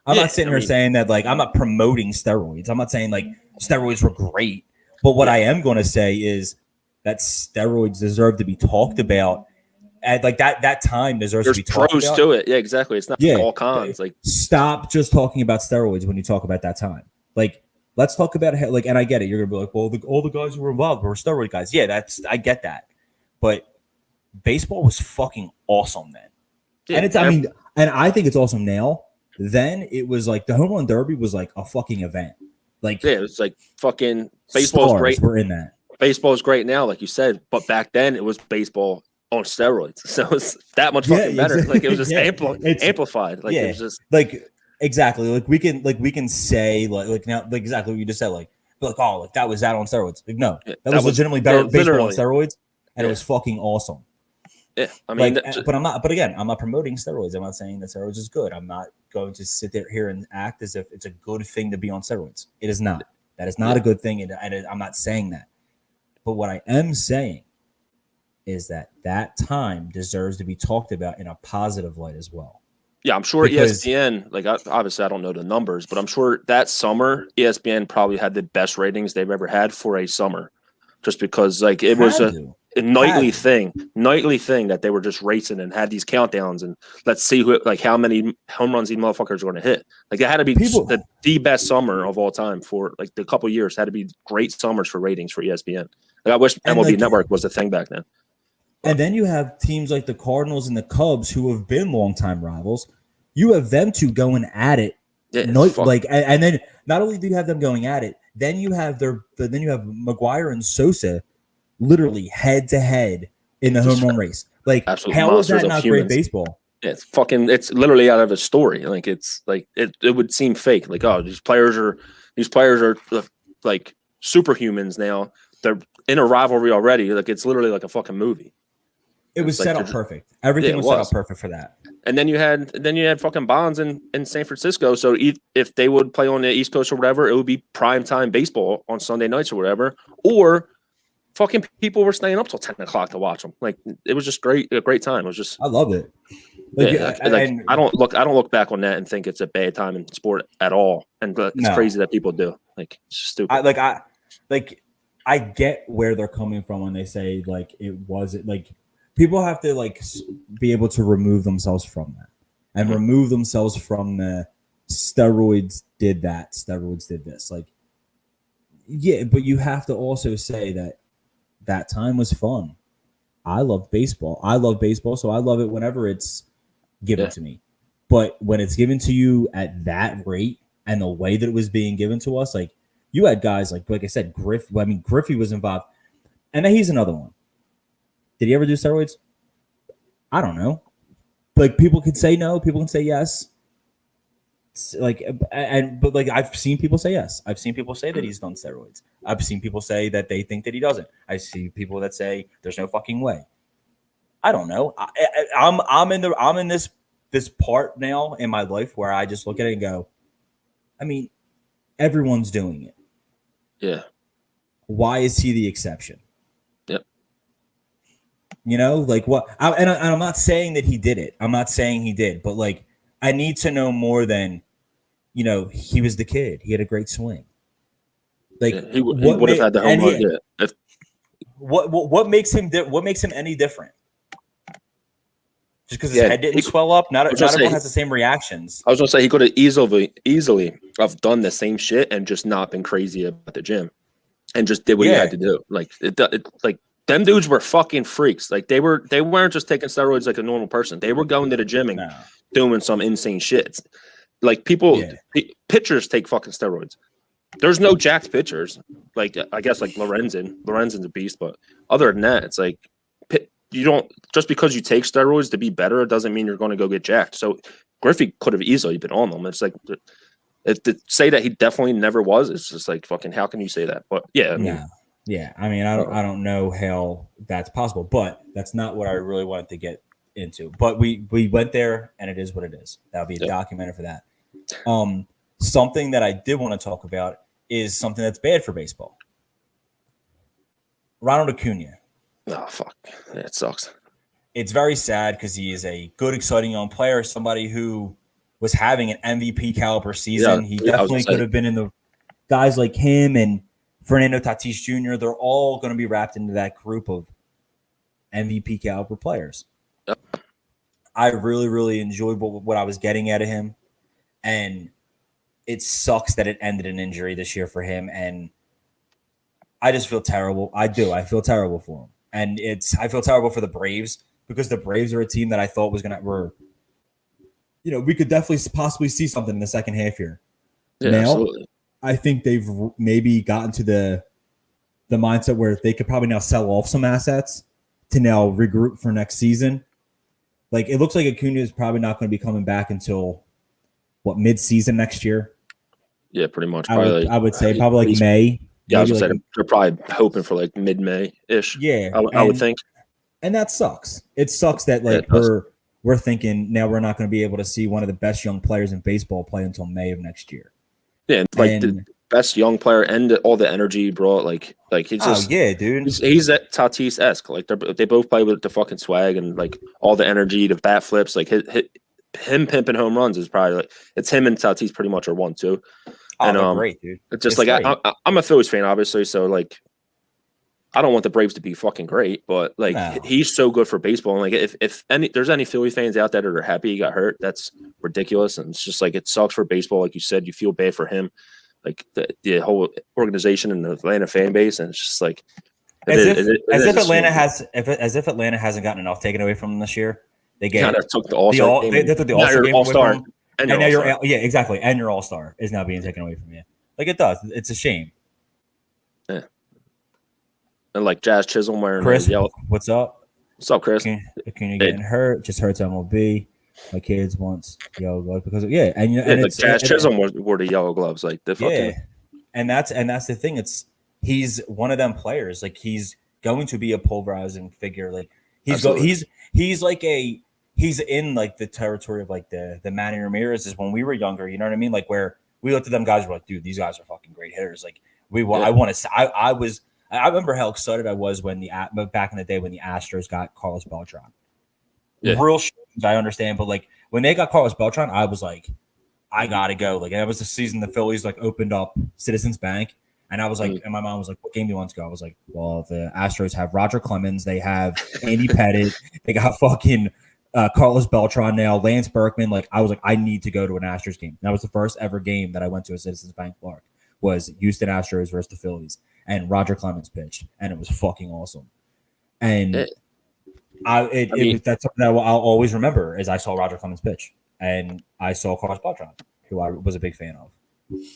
I'm not sitting here saying that like I'm not promoting steroids. I'm not saying like steroids were great. But what I am going to say is that steroids deserve to be talked about. And like that time deserves to be talked about. There's pros to it. Yeah, exactly. It's not all cons. Like, stop just talking about steroids when you talk about that time. Like, let's talk about it. Like, and I get it. You're gonna be like, well, all the guys who were involved were steroid guys. Yeah, I get that. But baseball was fucking awesome then. Yeah, and and I think it's awesome now. Then it was like the Homerun Derby was like a fucking event. Like, yeah, it's like fucking baseball's great. We're in that. Baseball is great now, like you said, but back then it was baseball on steroids, so it's that much fucking better. Exactly. Like it was just amplified. Like it was just like exactly like we can say like now like exactly what you just said, like oh, like that was that on steroids. Like no, that was legitimately better baseball on steroids, and it was fucking awesome. Yeah, I mean, like, but I'm not. But again, I'm not promoting steroids. I'm not saying that steroids is good. I'm not going to sit there here and act as if it's a good thing to be on steroids. It is not. That is not a good thing, and I'm not saying that. But what I am saying is that time deserves to be talked about in a positive light as well. Yeah, I'm sure ESPN, like obviously I don't know the numbers, but I'm sure that summer ESPN probably had the best ratings they've ever had for a summer, just because like it was a nightly thing that they were just racing and had these countdowns and let's see how many home runs these motherfuckers are going to hit. Like it had to be the best summer of all time for like the couple years. Had to be great summers for ratings for ESPN. Like I wish MLB Network was the thing back then. And then you have teams like the Cardinals and the Cubs who have been longtime rivals. You have them two going at it, and then not only do you have them going at it, then you have McGuire and Sosa literally head to head in the home run race. Like, how is that not great baseball? Yeah, it's literally out of a story. Like it's like it would seem fake. Like, oh, these players are like superhumans now. They're in a rivalry already. Like it's literally like a fucking movie. It was set up perfect. Everything was set up perfect for that. And then you had fucking Bonds in San Francisco. So if they would play on the East Coast or whatever, it would be prime time baseball on Sunday nights or whatever. Or fucking people were staying up till 10 o'clock to watch them. Like it was just a great time. It was just I loved it. I don't look back on that and think it's a bad time in sport at all. And it's crazy that people do. Like it's stupid. I get where they're coming from when they say like it wasn't like. People have to like be able to remove themselves from that and remove themselves from the steroids did that, steroids did this. Like, yeah, but you have to also say that time was fun. I love baseball. So I love it whenever it's given to me. But when it's given to you at that rate and the way that it was being given to us, like you had guys like I said, Griffey was involved, and then he's another one. Did he ever do steroids? I don't know. Like people can say no, people can say yes. But I've seen people say yes. I've seen people say that he's done steroids. I've seen people say that they think that he doesn't. I see people that say there's no fucking way. I don't know. I'm in this part now in my life where I just look at it and go, I mean, everyone's doing it. Yeah. Why is he the exception? You know, like what? I'm not saying that he did it. I'm not saying he did, but like, I need to know more than, you know, he was the kid. He had a great swing. Like he would have had the home run. What makes him any different? Just because his head didn't swell up. Not everyone has the same reactions. I was gonna say he could have easily have done the same shit and just not been crazy about the gym, and just did what he had to do. Like like. Them dudes were fucking freaks. Like they weren't just taking steroids like a normal person. They were going to the gym and doing some insane shit. Like pitchers take fucking steroids. There's no jacked pitchers. Like I guess like Lorenzen's a beast, but other than that, it's like you don't just because you take steroids to be better, it doesn't mean you're going to go get jacked. So Griffey could have easily been on them. It's like to say that he definitely never was. It's just like fucking. How can you say that? But yeah, I mean. Yeah, I mean, I don't know how that's possible, but that's not what I really wanted to get into. But we went there, and it is what it is. That'll be a documentary for that. Something that I did want to talk about is something that's bad for baseball. Ronald Acuna. Oh, fuck. Yeah, it sucks. It's very sad because he is a good, exciting young player, somebody who was having an MVP caliber season. He definitely could have been in the guys like him and Fernando Tatis Jr. They're all going to be wrapped into that group of MVP caliber players. Yep. I really, really enjoyed what I was getting out of him. And it sucks that it ended in injury this year for him. And I just feel terrible. I do. I feel terrible for him. And I feel terrible for the Braves because the Braves are a team that I thought we could definitely possibly see something in the second half here. Yeah, now, absolutely. I think they've maybe gotten to the mindset where they could probably now sell off some assets to now regroup for next season. Like, it looks like Acuna is probably not going to be coming back until mid-season next year. Yeah, pretty much. I would say probably like May. Yeah, I was gonna say they're probably hoping for like mid-May-ish. Yeah, I would think. And that sucks. It sucks that we're thinking now we're not going to be able to see one of the best young players in baseball play until May of next year. Yeah, the best young player and all the energy he brought, like he's just dude. He's that Tatis-esque. Like they both play with the fucking swag and like all the energy, the bat flips. Like him pimping home runs is probably like it's him and Tatis pretty much are 1-2. And great, dude. It's just I'm a Phillies fan, obviously, so like I don't want the Braves to be fucking great, but like he's so good for baseball. And like if there's any Philly fans out there that are happy he got hurt, that's ridiculous. And it's just like it sucks for baseball. Like you said, you feel bad for him, like the whole organization and the Atlanta fan base, and it's just like as if Atlanta hasn't gotten enough taken away from them this year. They kind of took the All-Star game. They took the All-Star game All-Star. From and now you're exactly. And your All-Star is now being taken away from you. Like it does. It's a shame. Yeah. And like Jazz Chisholm wearing Chris, yellow. What's up? What's up, Chris? Acuna getting hurt just hurts MLB. My kids wants yellow gloves because and like Jazz Chisholm wore the yellow gloves, like the fucking. And that's the thing. He's one of them players. Like he's going to be a pulverizing figure. Like he's in like the territory of like the Manny Ramirez is when we were younger. You know what I mean? Like where we looked at them guys, we're like, dude, these guys are fucking great hitters. Like I remember how excited I was when back in the day when the Astros got Carlos Beltran. Yeah. Real shit, I understand, but like when they got Carlos Beltran, I was like, I gotta go. Like that was the season the Phillies like opened up Citizens Bank, and I was like, and my mom was like, "What game do you want to go?" I was like, "Well, the Astros have Roger Clemens, they have Andy Pettitte, they got fucking Carlos Beltran now, Lance Berkman." Like I was like, I need to go to an Astros game. That was the first ever game that I went to at Citizens Bank Park. Was Houston Astros versus the Phillies, and Roger Clemens pitched, and it was fucking awesome. And that's something that I'll always remember is I saw Roger Clemens pitch, and I saw Carlos Beltran, who I was a big fan of.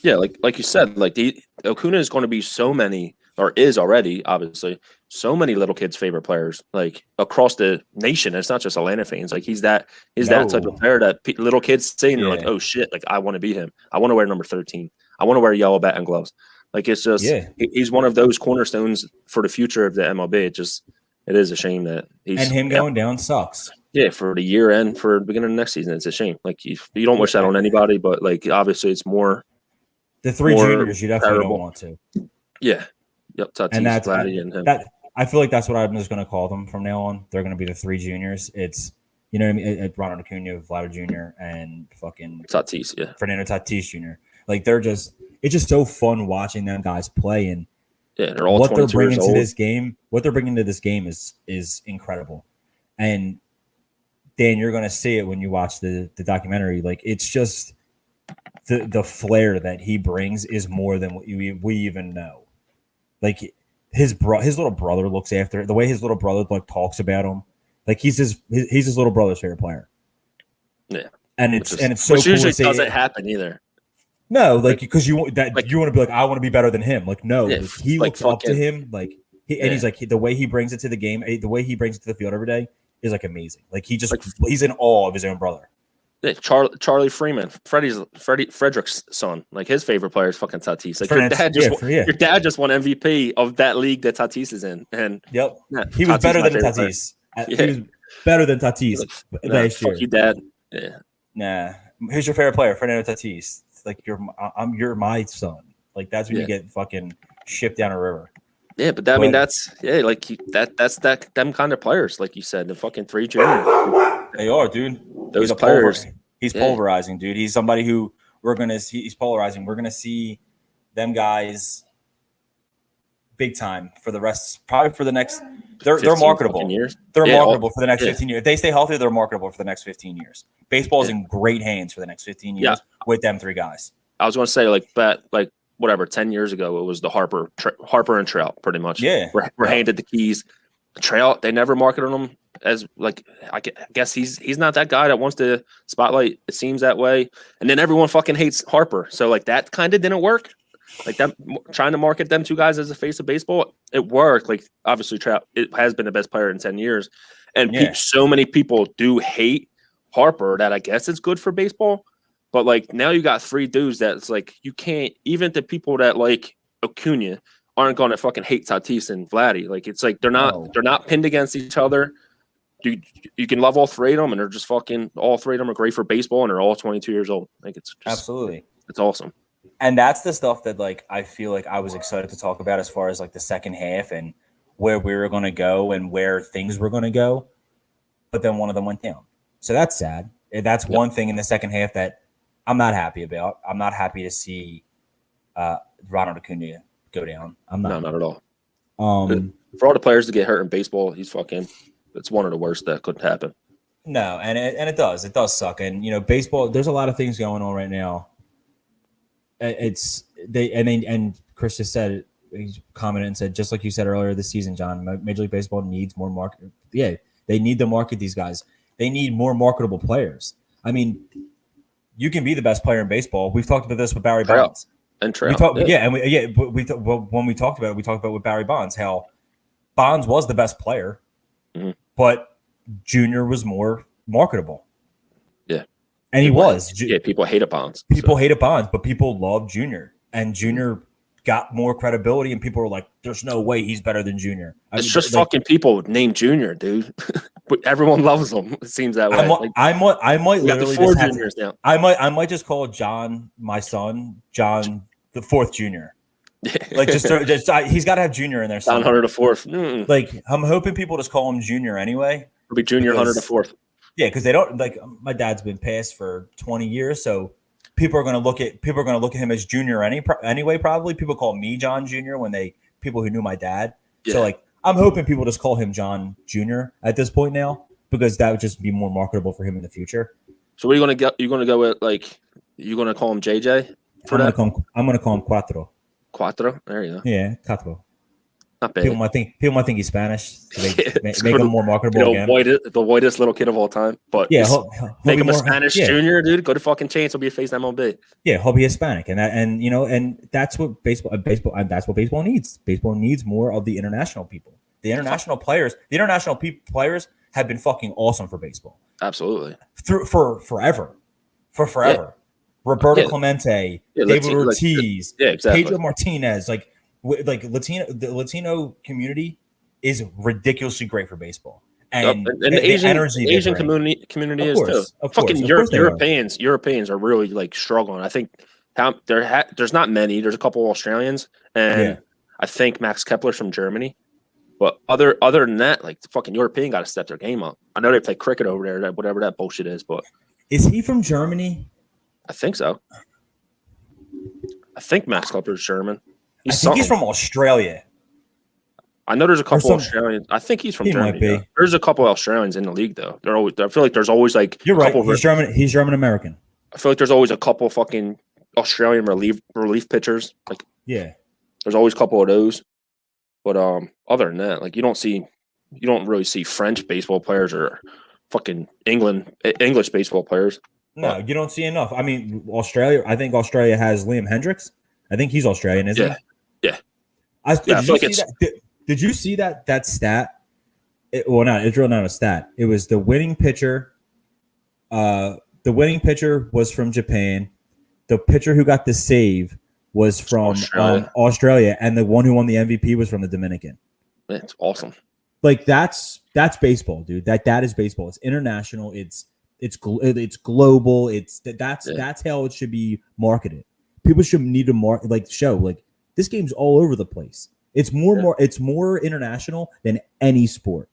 Yeah, like you said, like the Acuna is going to be so many, or is already obviously so many little kids' favorite players, like across the nation. It's not just Atlanta fans. Like he's that type of player that little kids see and they're like, oh shit, like I want to be him. I want to wear number 13. I want to wear yellow bat and gloves. Like it's just he's one of those cornerstones for the future of the MLB. It is a shame that he's going down sucks. Yeah, for the year end, for the beginning of next season, it's a shame. Like you don't wish that on anybody, but like obviously it's more. The three juniors, you definitely don't want to. Yeah, yep. Tatis, and that's Vladdy, and him. I feel like that's what I'm just going to call them from now on. They're going to be the three juniors. It's you know what I mean. Ronald Acuna, Vladdy Jr., and fucking Tatis, yeah, Fernando Tatis Jr. Like they're just it's just so fun watching them guys play and. Yeah, they're all what they're bringing to this game. What they're bringing to this game is incredible, and Dan, you're going to see it when you watch the documentary. Like it's just the flair that he brings is more than what we even know. Like his little brother looks after it. The way his little brother like talks about him, like he's his little brother's favorite player. Yeah, and it's so which cool usually to see doesn't happen either. No, like because you want to be like I want to be better than him. Like no, yeah, he looks up to him. Like he's like the way he brings it to the game, the way he brings it to the field every day is like amazing. Like he just he's in awe of his own brother. Yeah, Charlie Freeman, Frederick's son. Like his favorite player is fucking Tatis. Like your dad just won MVP of that league that Tatis is in. And he was better than Tatis. better than Tatis last year. Fuck you, Dad. Yeah. Nah. Who's your favorite player? Fernando Tatis. Like you're my son. Like that's when you get fucking shipped down a river. Yeah, but I mean that's that's them kind of players, like you said, the fucking 3 juniors. They are, dude. Those players. He's pulverizing, dude. He's somebody who he's polarizing. We're gonna see them guys big time for the rest, probably for the next. They're marketable. Years. They're marketable for the next 15 years. If they stay healthy, they're marketable for the next 15 years. Baseball is in great hands for the next 15 years with them 3 guys. I was going to say like whatever 10 years ago it was the Harper and Trout pretty much. Yeah, we're handed the keys. Trout, they never marketed him as like I guess he's not that guy that wants to spotlight. It seems that way, and then everyone fucking hates Harper. So like that kind of didn't work. Like them trying to market them 2 guys as the face of baseball, it worked. Like obviously Trout, it has been the best player in 10 years, and so many people do hate Harper that I guess it's good for baseball. But like now you got 3 dudes that's like you can't, even the people that like Acuna aren't going to fucking hate Tatis and Vladdy. Like it's like they're not pinned against each other. You can love all 3 of them, and they're just fucking all 3 of them are great for baseball, and they're all 22 years old. Like it's just, absolutely, it's awesome. And that's the stuff that like I feel like I was excited to talk about as far as like the second half and where we were going to go and where things were going to go. But then one of them went down, so that's sad. That's one thing in the second half that I'm not happy about. I'm not happy to see Ronald Acuna go down. I'm not. No, not at all. For all the players to get hurt in baseball, it's one of the worst that could happen. No, and it does suck. And you know, baseball. There's a lot of things going on right now. And Chris just said he commented and said, just like you said earlier this season, John, Major League Baseball needs more market. Yeah, they need to market these guys. They need more marketable players. I mean, you can be the best player in baseball. We've talked about this with Barry Bonds. And Trout. When we talked about it, we talked about with Barry Bonds how Bonds was the best player, but Junior was more marketable. Yeah. And he was. Yeah, people hated Bonds. Hated Bonds, but people loved Junior. And Junior got more credibility, and people were like, there's no way he's better than Junior. It's just fucking people named Junior, dude. But everyone loves him. It seems that way. I might literally just juniors now. I might just call John, my son, John the 4th Junior. Like just he's got to have Junior in there. John Hunter the 4th. Like I'm hoping people just call him Junior anyway. It'll be Junior Hunter the 4th. Yeah, because they don't like my dad's been passed for 20 years, so people are going to look at him as Junior anyway. Probably people call me John Junior people who knew my dad. Yeah. So like I'm hoping people just call him John Junior at this point now, because that would just be more marketable for him in the future. So what are you going to get? You're going to go with like you're going to call him JJ? I'm going to call him Cuatro. Cuatro. There you go. Yeah, Cuatro. Not bad. People might think he's Spanish. So make him more marketable again. The whitest little kid of all time. But yeah, make him a Spanish junior, dude. Go to fucking Chains. He'll be a face MLB. Yeah, he'll be Hispanic, and that's what baseball needs. Baseball needs more of the international people. The international players have been fucking awesome for baseball. Absolutely. For forever. Yeah. Roberto Clemente, David Ortiz, exactly. Pedro Martinez, the Latino community is ridiculously great for baseball, and the Asian community is too. Fucking Europeans are really like struggling. I think there's not many. There's a couple of Australians, and I think Max Kepler's from Germany. But other than that, like the fucking European got to step their game up. I know they play cricket over there, whatever that bullshit is. But is he from Germany? I think so. I think Max Kepler's German. I think he's from Australia. I know there's a couple Australians. I think he's from Germany. Might be. There's a couple Australians in the league though. I feel like there's always like you're right. He's German. He's German American. I feel like there's always a couple fucking Australian relief pitchers. Like there's always a couple of those. But other than that, like you don't really see French baseball players or fucking English baseball players. No, you don't see enough. I mean, Australia. I think Australia has Liam Hendricks. I think he's Australian, isn't he? Yeah. Did you see that stat? It's really not a stat. It was the winning pitcher. The winning pitcher was from Japan. The pitcher who got the save was from Australia, and the one who won the MVP was from the Dominican. That's awesome. Like that's baseball, dude. That is baseball. It's international. It's global. That's how it should be marketed. People should need to show like this game's all over the place. It's more international than any sport.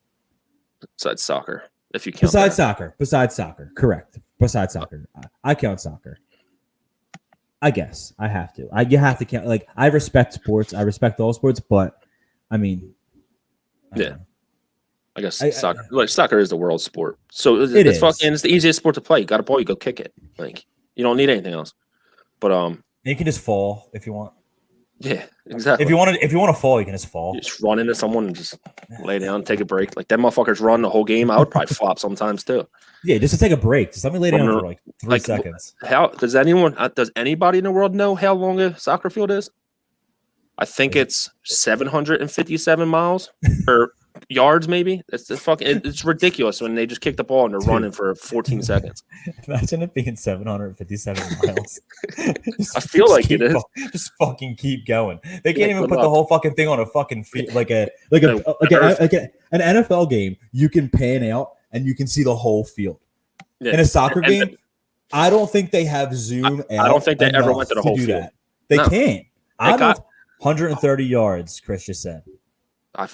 Besides soccer, if you count. Besides soccer, correct. Besides soccer, I count soccer. I guess I have to. You have to count. Like I respect sports. I respect all sports, but I mean, I guess soccer is the world sport. So it's the easiest sport to play. You got a ball, you go kick it. Like you don't need anything else. But you can just fall if you want. Yeah, exactly. If you want to fall, you can just fall. You just run into someone and just lay down, take a break. Like them motherfuckers run the whole game. I would probably flop sometimes too. Yeah, just to take a break. Just let me lay down for like 3 seconds. How does anybody in the world know how long a soccer field is? I think it's 757 miles or yards, maybe. It's ridiculous when they just kick the ball and they're running for 14 seconds. Imagine it being 757 miles. I feel like it is. Just fucking keep going. They can't even put the whole fucking thing on a fucking field, like an NFL game. You can pan out and you can see the whole field. Yeah. In a soccer game, I don't think they have zoom. I don't think they ever went to the whole field. They can't. 130 yards, Chris just said. I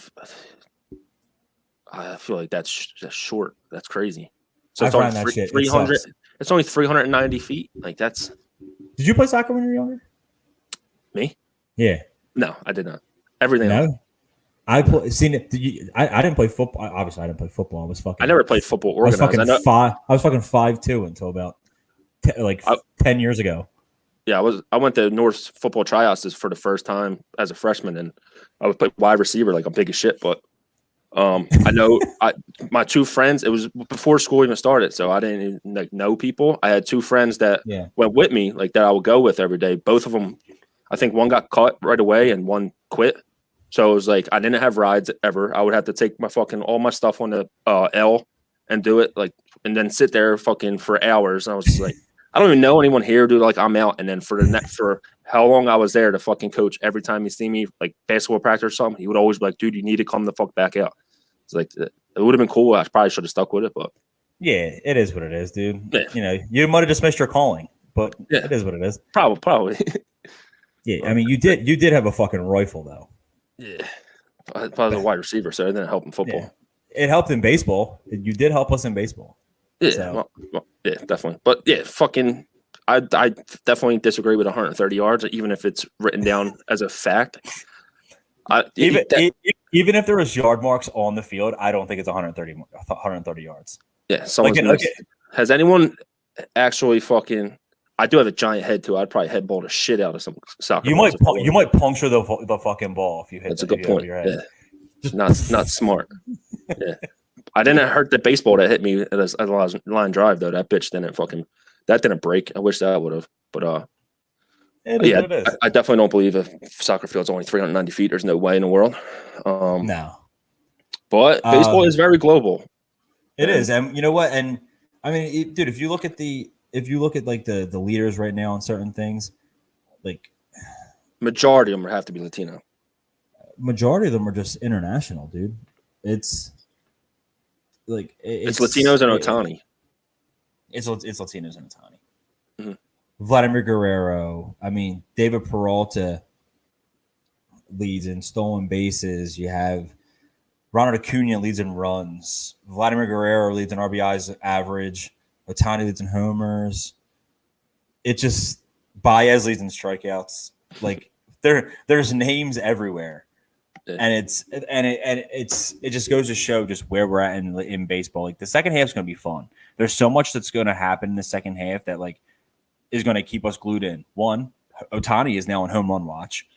feel like that's short. That's crazy. So it's only 300. It's only 390 feet. Like that's. Did you play soccer when you were younger? Me? Yeah. No, I did not. Everything. No. I didn't play football. Obviously, I didn't play football. I never played football organized. I was fucking 5'2" until about 10 years ago. Yeah, I went to North's football tryouts for the first time as a freshman, and I would play wide receiver like I'm big as shit. But I know my two friends. It was before school even started, so I didn't even know people. I had two friends that went with me, like that I would go with every day. Both of them, I think one got cut right away and one quit. So it was like I didn't have rides ever. I would have to take all my stuff on the L and do it and then sit there fucking for hours. And I was just like, I don't even know anyone here, dude. Like I'm out. And then for how long I was there, the fucking coach, every time he see me like basketball practice or something, he would always be like, dude, you need to come the fuck back out. It's like, it would have been cool. I probably should have stuck with it, but yeah, it is what it is, dude. Yeah. You might have dismissed your calling, but it is what it is. Probably. Yeah. I mean, you did have a fucking rifle though. Yeah. I was a wide receiver, so it didn't help in football. Yeah. It helped in baseball. You did help us in baseball. Yeah, so. Well, yeah, definitely. But yeah, I definitely disagree with 130 yards, even if it's written down as a fact. Even if there was yard marks on the field, I don't think it's 130 yards. Yeah, has anyone actually fucking? I do have a giant head too. I'd probably headball the shit out of some soccer. You might puncture the fucking ball if you hit. That's a good point. Yeah, not smart. Yeah, I didn't hurt the baseball that hit me as a line drive though. That bitch didn't break. I wish that would have. But I definitely don't believe if soccer field's only 390 feet. There's no way in the world. No. But baseball is very global. It is, and you know what? And I mean, dude, if you look at like the leaders right now on certain things, like majority of them have to be Latino. Majority of them are just international, dude. It's like it's Latinos and Ohtani. It's Latinos and Ohtani. Mm-hmm. Vladimir Guerrero. I mean, David Peralta leads in stolen bases. You have Ronald Acuna leads in runs. Vladimir Guerrero leads in RBIs average. Ohtani leads in homers. It just Baez leads in strikeouts. Like there's names everywhere, and it just goes to show just where we're at in baseball. Like the second half is going to be fun. There's so much that's going to happen in the second half that like is going to keep us glued in. One, Ohtani is now on home run watch.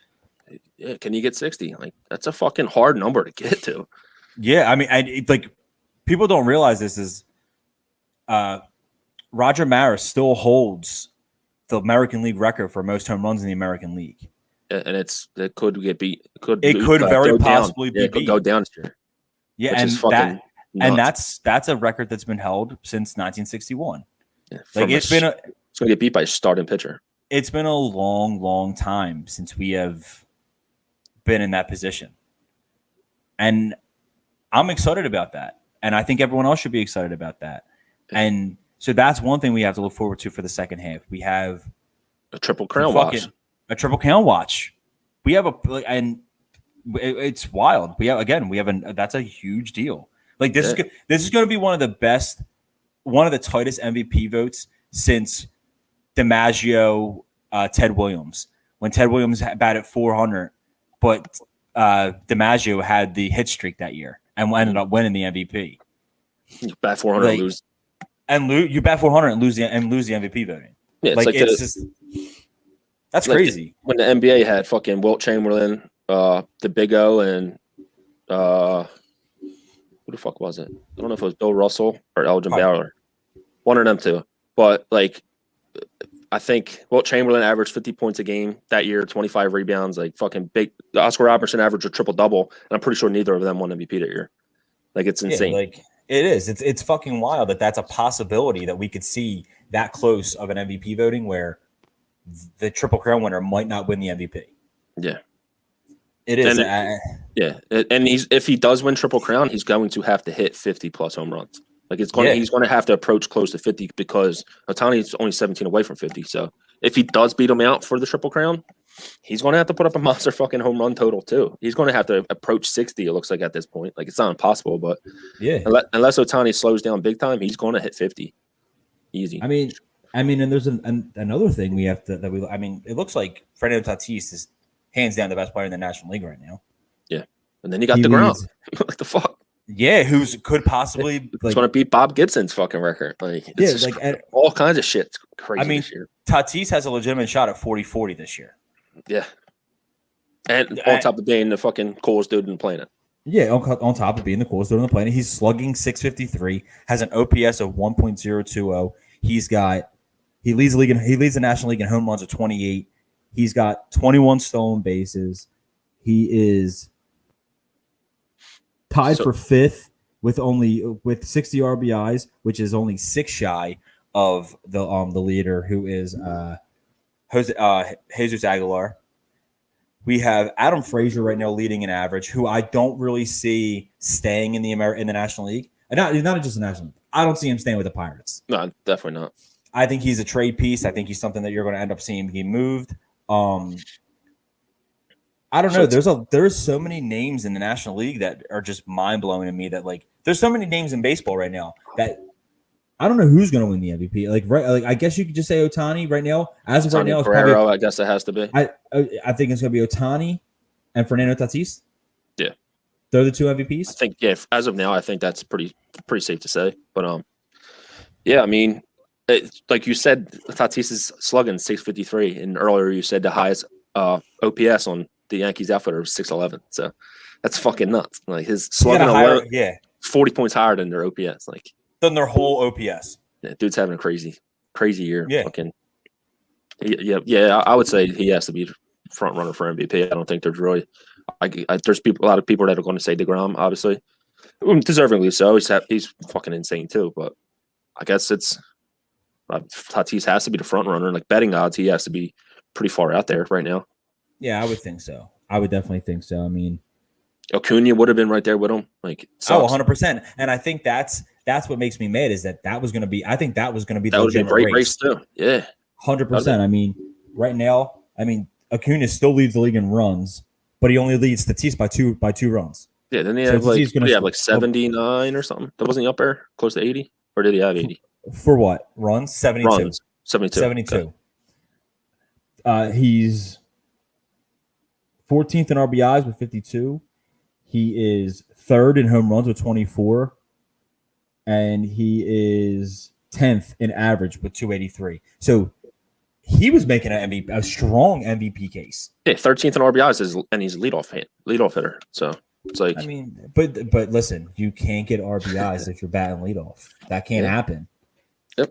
Yeah, can you get 60? Like that's a fucking hard number to get to. Yeah, I mean, like people don't realize this is. Roger Maris still holds the American League record for most home runs in the American League, and it could get beat. It could very possibly be beat. Go down this year. Yeah, and that's a record that's been held since 1961. Yeah, it's going to get beat by a starting pitcher. It's been a long, long time since we have been in that position, and I'm excited about that. And I think everyone else should be excited about that. And so that's one thing we have to look forward to for the second half. We have a Triple Crown watch. A Triple Crown watch. We have and it's wild. That's a huge deal. Like this is going to be one of the tightest MVP votes since DiMaggio, Ted Williams. When Ted Williams batted 400, but DiMaggio had the hit streak that year and ended up winning the MVP. You bat 400 and lose. You bat 400 and lose the MVP voting. Yeah, that's crazy. When the NBA had fucking Wilt Chamberlain, the Big O, and who the fuck was it? I don't know if it was Bill Russell or Elgin Baylor. One of them two. But like, I think Wilt Chamberlain averaged 50 points a game that year, 25 rebounds, like fucking big. Oscar Robertson averaged a triple double, and I'm pretty sure neither of them won MVP that year. Like, it's insane. Like it is. It's fucking wild that's a possibility that we could see that close of an MVP voting where the Triple Crown winner might not win the MVP. Yeah. It is. And if he does win Triple Crown, he's going to have to hit 50 plus home runs. Like he's going to have to approach close to 50 because Ohtani's only 17 away from 50. So if he does beat him out for the Triple Crown, he's going to have to put up a monster fucking home run total too. He's going to have to approach 60. It looks like at this point. Like it's not impossible, but unless Ohtani slows down big time, he's going to hit 50. Easy. I mean, and there's another thing we have to it looks like Fernando Tatis is hands down the best player in the National League right now. Yeah. And then you got DeGrom. What the fuck? Yeah, could possibly it's going to beat Bob Gibson's fucking record. Like, it's all kinds of shit. It's crazy this year. Tatis has a legitimate shot at 40-40 this year. Yeah. And on top of being the fucking coolest dude on the planet. Yeah, on top of being the coolest dude on the planet. He's slugging .653, has an OPS of 1.020. He leads the National League in home runs of 28. He's got 21 stolen bases. He is tied for fifth with 60 RBIs, which is only 6 shy of the leader, who is Jesus Aguilar. We have Adam Frazier right now leading in average, who I don't really see staying in the National League. Not just the National League. I don't see him staying with the Pirates. No, definitely not. I think he's a trade piece. I think he's something that you're going to end up seeing be moved. I don't know. There's so many names in the National League that are just mind blowing to me. That like there's so many names in baseball right now that I don't know who's going to win the MVP. Like I guess you could just say Ohtani right now. As of right now, Guerrero, I guess it has to be. I think it's going to be Ohtani and Fernando Tatis. Yeah, they're the two MVPs. I think as of now, I think that's pretty safe to say. But yeah, I mean, like you said, Tatis is slugging .653, and earlier you said the highest OPS on the Yankees outfielder was .611. So that's fucking nuts. Like his slugging alone, 40 points higher than their OPS. Like than their whole OPS. Yeah, dude's having a crazy year. Yeah. Fucking. Yeah. I would say he has to be front runner for MVP. I don't think there's really. There's a lot of people that are going to say DeGrom, obviously, deservingly so. He's fucking insane too. But I guess it's Tatis has to be the front runner. Like betting odds, he has to be pretty far out there right now. Yeah, I would think so. I would definitely think so. I mean, Acuna would have been right there with him. Like, 100%. And I think that's what makes me mad is that was going to be. I think that was going to be that would be a great race too. Yeah, 100%. I mean, right now, Acuna still leads the league in runs, but he only leads Tatis by two runs. Yeah, then he have like 79 or something. That wasn't he up there close to 80, or did he have 80? For what runs? 72. Runs. 72. Okay. He's 14th in RBIs with 52. He is third in home runs with 24. And he is 10th in average with 283. So he was making a strong MVP case. Yeah, 13th in RBIs and he's a leadoff hitter. So it's like, but listen, you can't get RBIs if you're batting leadoff. That can't happen. Yep.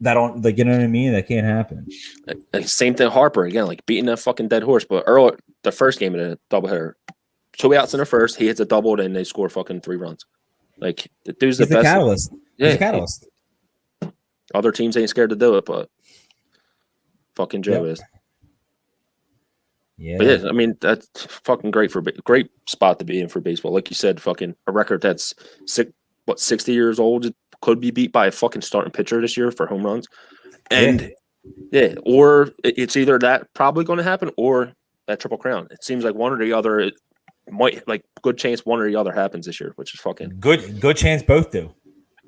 That don't like you know what I mean? That can't happen. Same thing, Harper again, like beating that fucking dead horse. But earlier, the first game of the doubleheader, 2 outs in the first, he hits a double, and they score fucking 3 runs. Like the dude's the best. Catalyst. Yeah, he's a catalyst. Other teams ain't scared to do it, but fucking Joe is. Yeah. But yeah, I mean, that's fucking great spot to be in for baseball. Like you said, fucking a record that's 60 years old could be beat by a fucking starting pitcher this year for home runs. And or it's either that probably going to happen or that Triple Crown. It seems like one or the other. It might like good chance one or the other happens this year, which is fucking good chance both do.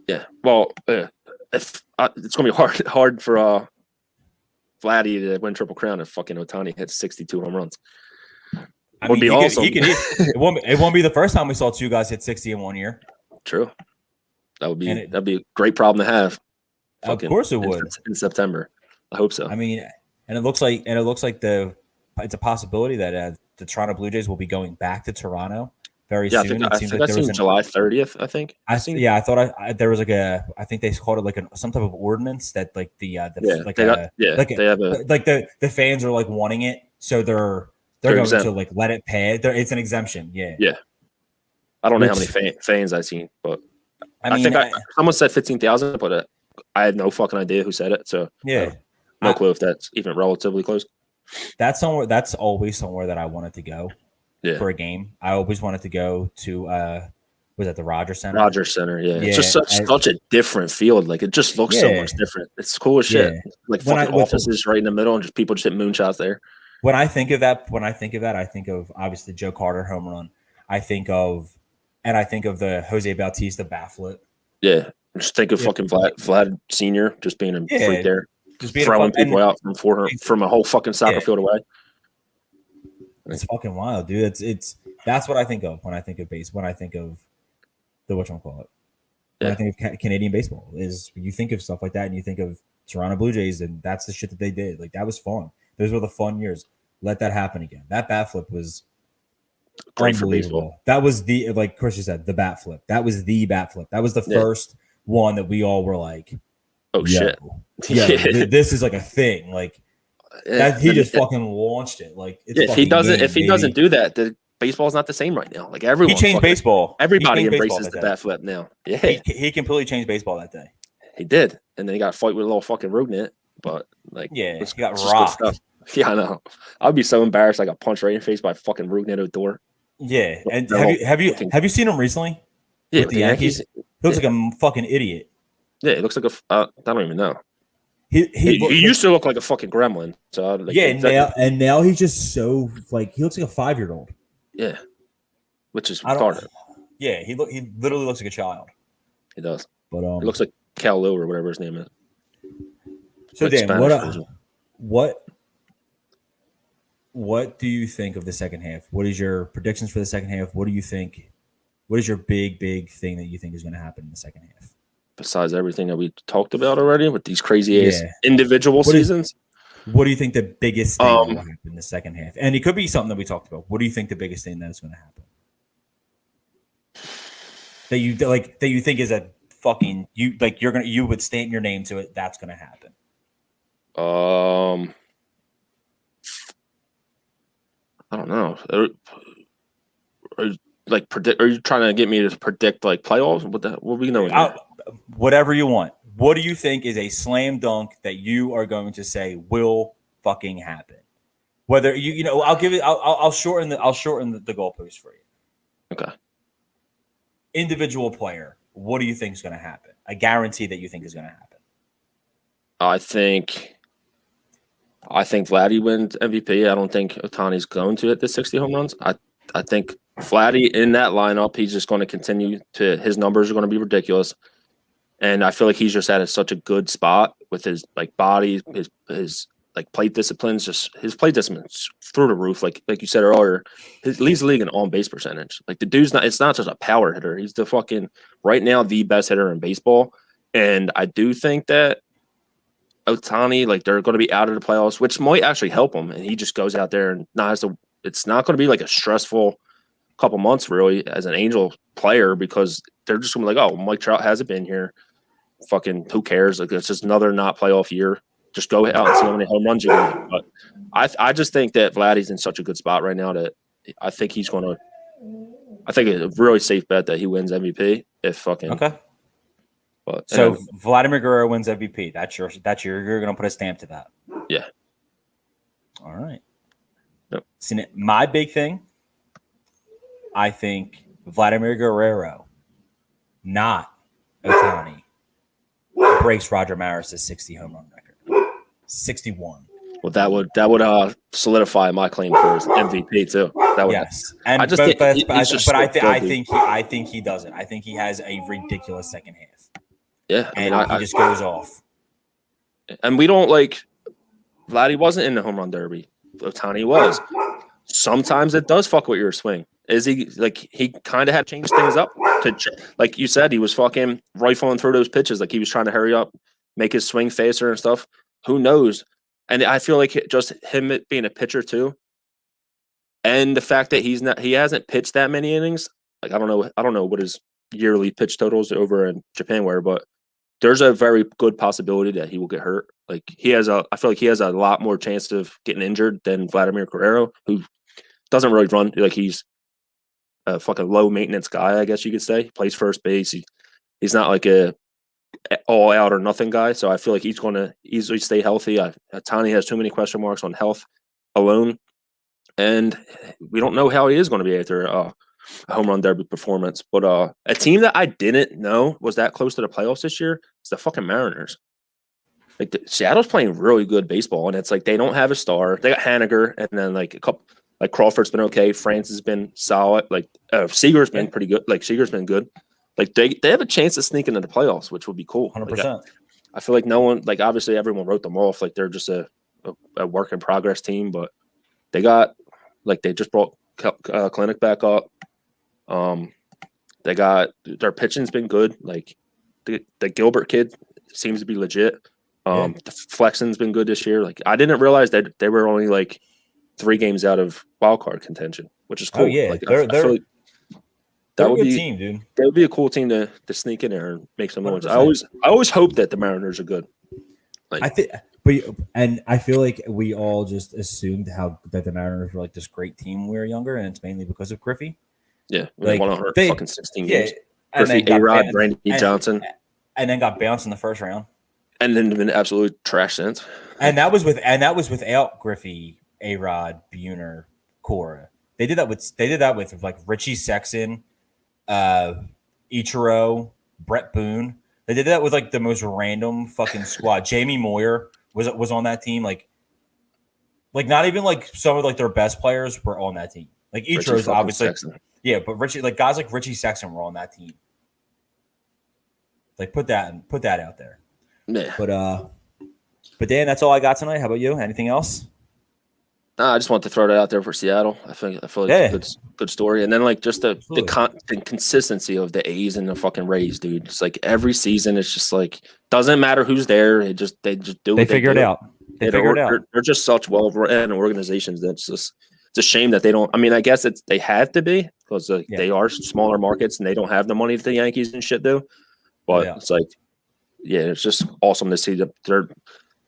Yeah. Well, if it's gonna be hard for Vladdy to win Triple Crown if fucking Ohtani hits 62 home runs. I mean, awesome. It won't be the first time we saw two guys hit 60 in 1 year. True. That'd be a great problem to have. Of course it would. In September. I hope so. I mean, and it looks like it's a possibility that the Toronto Blue Jays will be going back to Toronto very soon. I think that's July 30th, I think. I thought there was I think they called it some type of ordinance that like they have the fans are like wanting it, so they're going exempt. To like let it pass. It's an exemption. Yeah. I don't know how many fans I've seen, but I think someone said 15,000, but I had no fucking idea who said it. So no clue if that's even relatively close. That's always somewhere that I wanted to go for a game. I always wanted to go to was that the Rogers Center? Rogers Center, yeah. It's just such a different field. Like it just looks so much different. It's cool as shit. Like fucking offices right in the middle and just people just hit moonshots there. When I think of that, I think of obviously Joe Carter home run. I think of the Jose Bautista bat flip. Yeah. Just think of fucking Vlad Sr. just being a freak there. Just being throwing people out from a whole fucking soccer field away. It's fucking wild, dude. That's what I think of when I think of base. When I think of the whatchamacallit. When I think of Canadian baseball, is you think of stuff like that, and you think of Toronto Blue Jays, and that's the shit that they did. Like that was fun. Those were the fun years. Let that happen again. That bat flip was great for baseball. That was like Chris said, the bat flip. That was the bat flip. That was the first one that we all were like, oh shit. Yeah, this is like a thing. Like that, he just fucking launched it. Like if he doesn't do that, the baseball's not the same right now. Like everyone, he changed baseball. Everybody embraces the bat flip now. Yeah, he completely changed baseball that day. He did, and then he got a fight with a little fucking rogue net. But like, he got rocked. Yeah, I know. I'd be so embarrassed. I got punched right in the face by a fucking rogue net Odor. Yeah, and have you seen him recently? Yeah, with the Yankees. He looks like a fucking idiot. Yeah, it looks like I don't even know. He used to look like a fucking gremlin. So now he's just so like he looks like a 5-year-old. Yeah, which is retarded. Yeah, he literally looks like a child. He does, but it looks like Cal Lou or whatever his name is. So Dan, what do you think of the second half? What is your predictions for the second half? What do you think? What is your big thing that you think is going to happen in the second half? Besides everything that we talked about already with these crazy ass individual seasons. What do you think the biggest thing will happen in the second half? And it could be something that we talked about. What do you think the biggest thing that is going to happen? That you think is a fucking you would stamp your name to it. That's going to happen. I don't know. Are you trying to get me to predict like playoffs? What we know? Whatever you want. What do you think is a slam dunk that you are going to say will fucking happen? Whether I'll give it. I'll shorten the goalpost for you. Okay. Individual player. What do you think is going to happen? A guarantee that you think is going to happen. I think Vladdy wins MVP. I don't think Ohtani's going to hit the 60 home runs. I think Vladdy in that lineup, he's just going to continue to – his numbers are going to be ridiculous. And I feel like he's just at such a good spot with his, like, body, his like, plate disciplines. Just his plate disciplines through the roof. Like you said earlier, he leads the league in on-base percentage. Like, the dude's it's not just a power hitter. He's the fucking – right now the best hitter in baseball. And I do think that Ohtani, like, they're going to be out of the playoffs, which might actually help him. And he just goes out there and it's not going to be like a stressful couple months really as an Angel player because they're just going to be like, oh, Mike Trout hasn't been here. Fucking who cares? Like, it's just another not playoff year. Just go out and see how many home runs you get. But I just think that Vladdy's in such a good spot right now that I think he's going to – I think it's a really safe bet that he wins MVP if fucking – Okay. But, so Vladimir Guerrero wins MVP. You're going to put a stamp to that. Yeah. All right. Yep. See, my big thing, I think Vladimir Guerrero, not Ohtani, breaks Roger Maris' 60 home run record. 61. Well, that would solidify my claim for his MVP too. That would, yes, and I just think I think he doesn't. I think he has a ridiculous second half. Yeah, and he just goes off. And we don't like Vladdy wasn't in the home run derby. Ohtani was. Sometimes it does fuck with your swing. Is he like he kind of had to change things up to like you said he was fucking rifling through those pitches like he was trying to hurry up, make his swing faster and stuff. Who knows? And I feel like just him being a pitcher too, and the fact that he hasn't pitched that many innings. Like I don't know what his yearly pitch totals over in Japan were, but there's a very good possibility that he will get hurt. Like I feel like he has a lot more chance of getting injured than Vladimir Guerrero, who doesn't really run. Like he's a fucking low maintenance guy, I guess you could say. He plays first base. He's not like a all out or nothing guy. So I feel like he's going to easily stay healthy. Ohtani has too many question marks on health alone, and we don't know how he is going to be after a home run derby performance. But a team that I didn't know was that close to the playoffs this year is the fucking Mariners. Like Seattle's playing really good baseball, and it's like they don't have a star. They got Haniger, and then like a couple. Like Crawford's been okay. France has been solid. Like Seager's been pretty good. Like Seager's been good. Like they have a chance to sneak into the playoffs, which would be cool. 100%. Like I feel like no one, like obviously everyone wrote them off. Like they're just a work in progress team, but they just brought Clinic back up. They got their pitching's been good. Like the Gilbert kid seems to be legit. The Flexen's been good this year. Like I didn't realize that they were only like 3 games out of wild card contention, which is cool. Oh yeah, like, they're like that would a good be team, dude. That would be a cool team to sneak in there and make some noise. I always hope that the Mariners are good. Like, I think, and I feel like we all just assumed that the Mariners were like this great team when we were younger, and it's mainly because of Griffey. Yeah, like, they won 16 games. Griffey, A-Rod, Randy Johnson, and then got bounced in the first round, and then been absolute trash since. And that was without Griffey, A-Rod, Buhner, Cora. They did that with like Richie Sexson, Ichiro, Brett Boone. They did that with like the most random fucking squad. Jamie Moyer was on that team. Like not even like some of like their best players were on that team. Like Ichiro's obviously Sexton. Yeah, but guys like Richie Sexson were on that team. Like put that out there. Yeah. But Dan, that's all I got tonight. How about you? Anything else? Nah, I just want to throw that out there for Seattle. I feel like it's a good story. And then like just the consistency of the A's and the fucking Rays, dude. It's like every season, it's just like doesn't matter who's there. They just do. They figure it out. They're just such well-run organizations that's just it's a shame that they don't. I mean, I guess they have to be because they are smaller markets and they don't have the money that the Yankees and shit do. But it's like, it's just awesome to see that they're.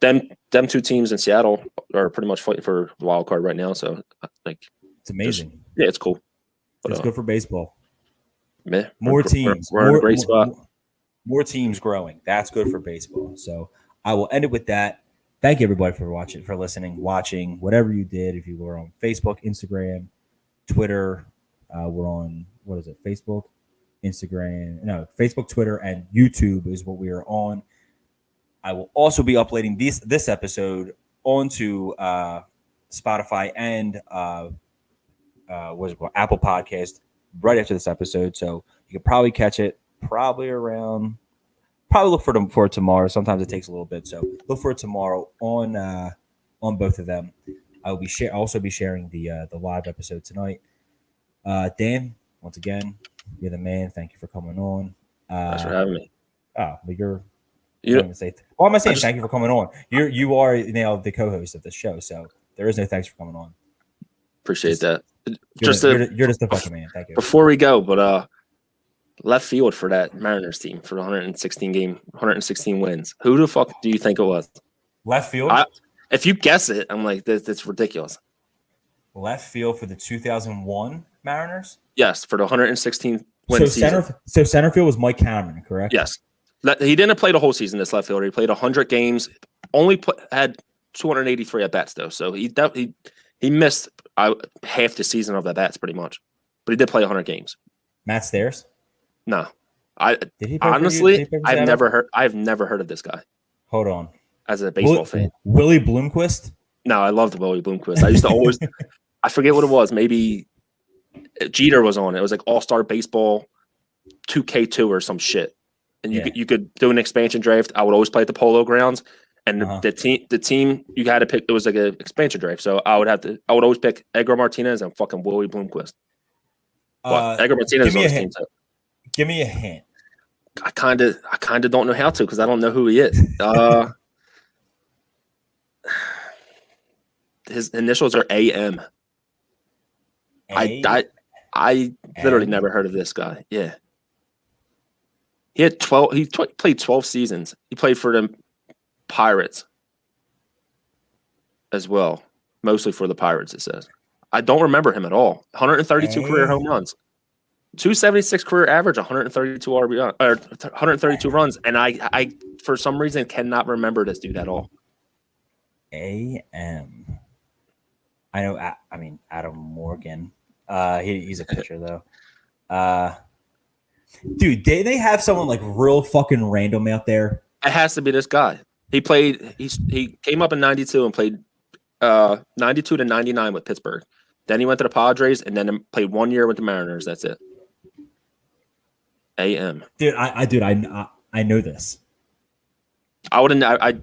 Them 2 teams in Seattle are pretty much fighting for the wild card right now. So, like, it's amazing. It's cool. But, it's good for baseball. More teams. We're in a great spot. More teams growing. That's good for baseball. So, I will end it with that. Thank you, everybody, for listening, watching, whatever you did. If you were on Facebook, Instagram, Twitter, we're on, what is it? Facebook, Instagram. No, Facebook, Twitter, and YouTube is what we are on. I will also be uploading this episode onto Spotify and what is it called? Apple Podcast right after this episode. So you can probably catch it probably look for it tomorrow. Sometimes it takes a little bit. So look for it tomorrow on both of them. I will be also be sharing the live episode tonight. Dan, once again, you're the man. Thank you for coming on. Thanks for having me. But I'm saying thank you for coming on. You are now the co-host of the show, so there is no thanks for coming on. Appreciate that. You're just the fucking man. Thank you. Before we go, but left field for that Mariners team for the 116 wins. Who the fuck do you think it was? Left field? If you guess it, I'm like, that's ridiculous. Left field for the 2001 Mariners? Yes, for the 116 win season. So center field was Mike Cameron, correct? Yes. He didn't play the whole season, this left fielder. He played 100 games, only had 283 at bats, though. So he missed half the season of the bats pretty much. But he did play 100 games. Matt Stairs? No. Did he play Honestly, for you? I've never heard of this guy. Hold on. As a baseball fan. Willie Bloomquist? No, I loved Willie Bloomquist. I used to always I forget what it was. Maybe Jeter was on it. It was like All-Star Baseball 2K2 or some shit. And you could do an expansion draft. I would always play at the Polo Grounds. And the team you had to pick, it was like an expansion draft. So I would always pick Edgar Martinez and fucking Willie Bloomquist. But Edgar Martinez is on his team too. Give me a hint. I kind of don't know how to because I don't know who he is. His initials are AM. I literally never heard of this guy. Yeah. He had 12. He played 12 seasons. He played for the Pirates as well, mostly for the Pirates. It says. I don't remember him at all. 132 career home runs, 276 career average, 132 RBI, or 132 runs, and I for some reason cannot remember this dude at all. AM. I know. I mean, Adam Morgan. He's a pitcher though. Dude, they have someone like real fucking random out there. It has to be this guy. He came up in 92 and played 92 to 99 with Pittsburgh. Then he went to the Padres and then played 1 year with the Mariners. That's it. AM. Dude, I know this. I wouldn't.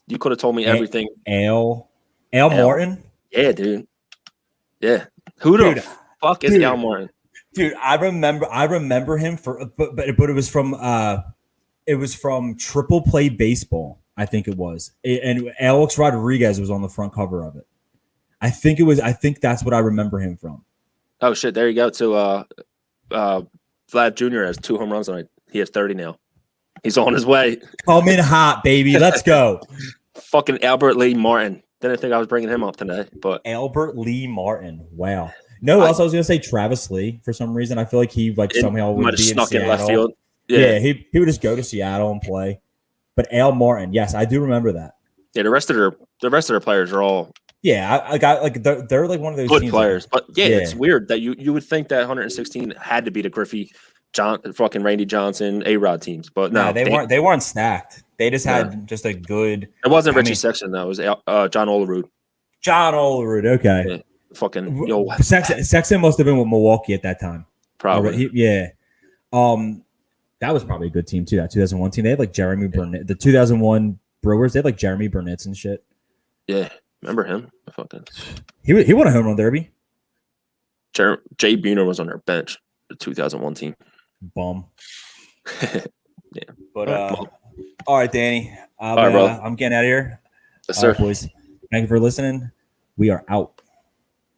You could have told me everything. Al Martin. Yeah, dude. Yeah. Who the fuck is Al Martin? Dude, I remember him but it was from Triple Play Baseball, I think it was. And Alex Rodriguez was on the front cover of it. I think that's what I remember him from. Oh shit, there you go. To Vlad Jr. has 2 home runs tonight. He has 30 now. He's on his way. Coming hot, baby. Let's go. Fucking Albert Lee Martin. Didn't think I was bringing him up today, but Albert Lee Martin. Wow. No, also I was gonna say Travis Lee for some reason. I feel like he somehow would be in Seattle. Left field. Yeah, he would just go to Seattle and play. But Al Martin, yes, I do remember that. Yeah, the rest of their players are all I got like they're like one of those good teams players. But it's weird that you would think that 116 had to be the Griffey, fucking Randy Johnson, A-Rod teams, but no, they weren't stacked. They just had just a good. It wasn't Richie Sexton though. It was John Olerud. John Olerud, okay. Yeah, fucking Sexton must have been with Milwaukee at that time. Probably. That was probably a good team too. That 2001 team. They had like Jeremy Burnett. The 2001 Brewers. They had like Jeremy Burnett and shit. Yeah, remember him? He won a home run derby. Jay Buhner was on their bench. The 2001 team. Bum. Yeah. But all right, Danny. All right, bro. I'm getting out of here. Yes, sir. All right, boys. Thank you for listening. We are out.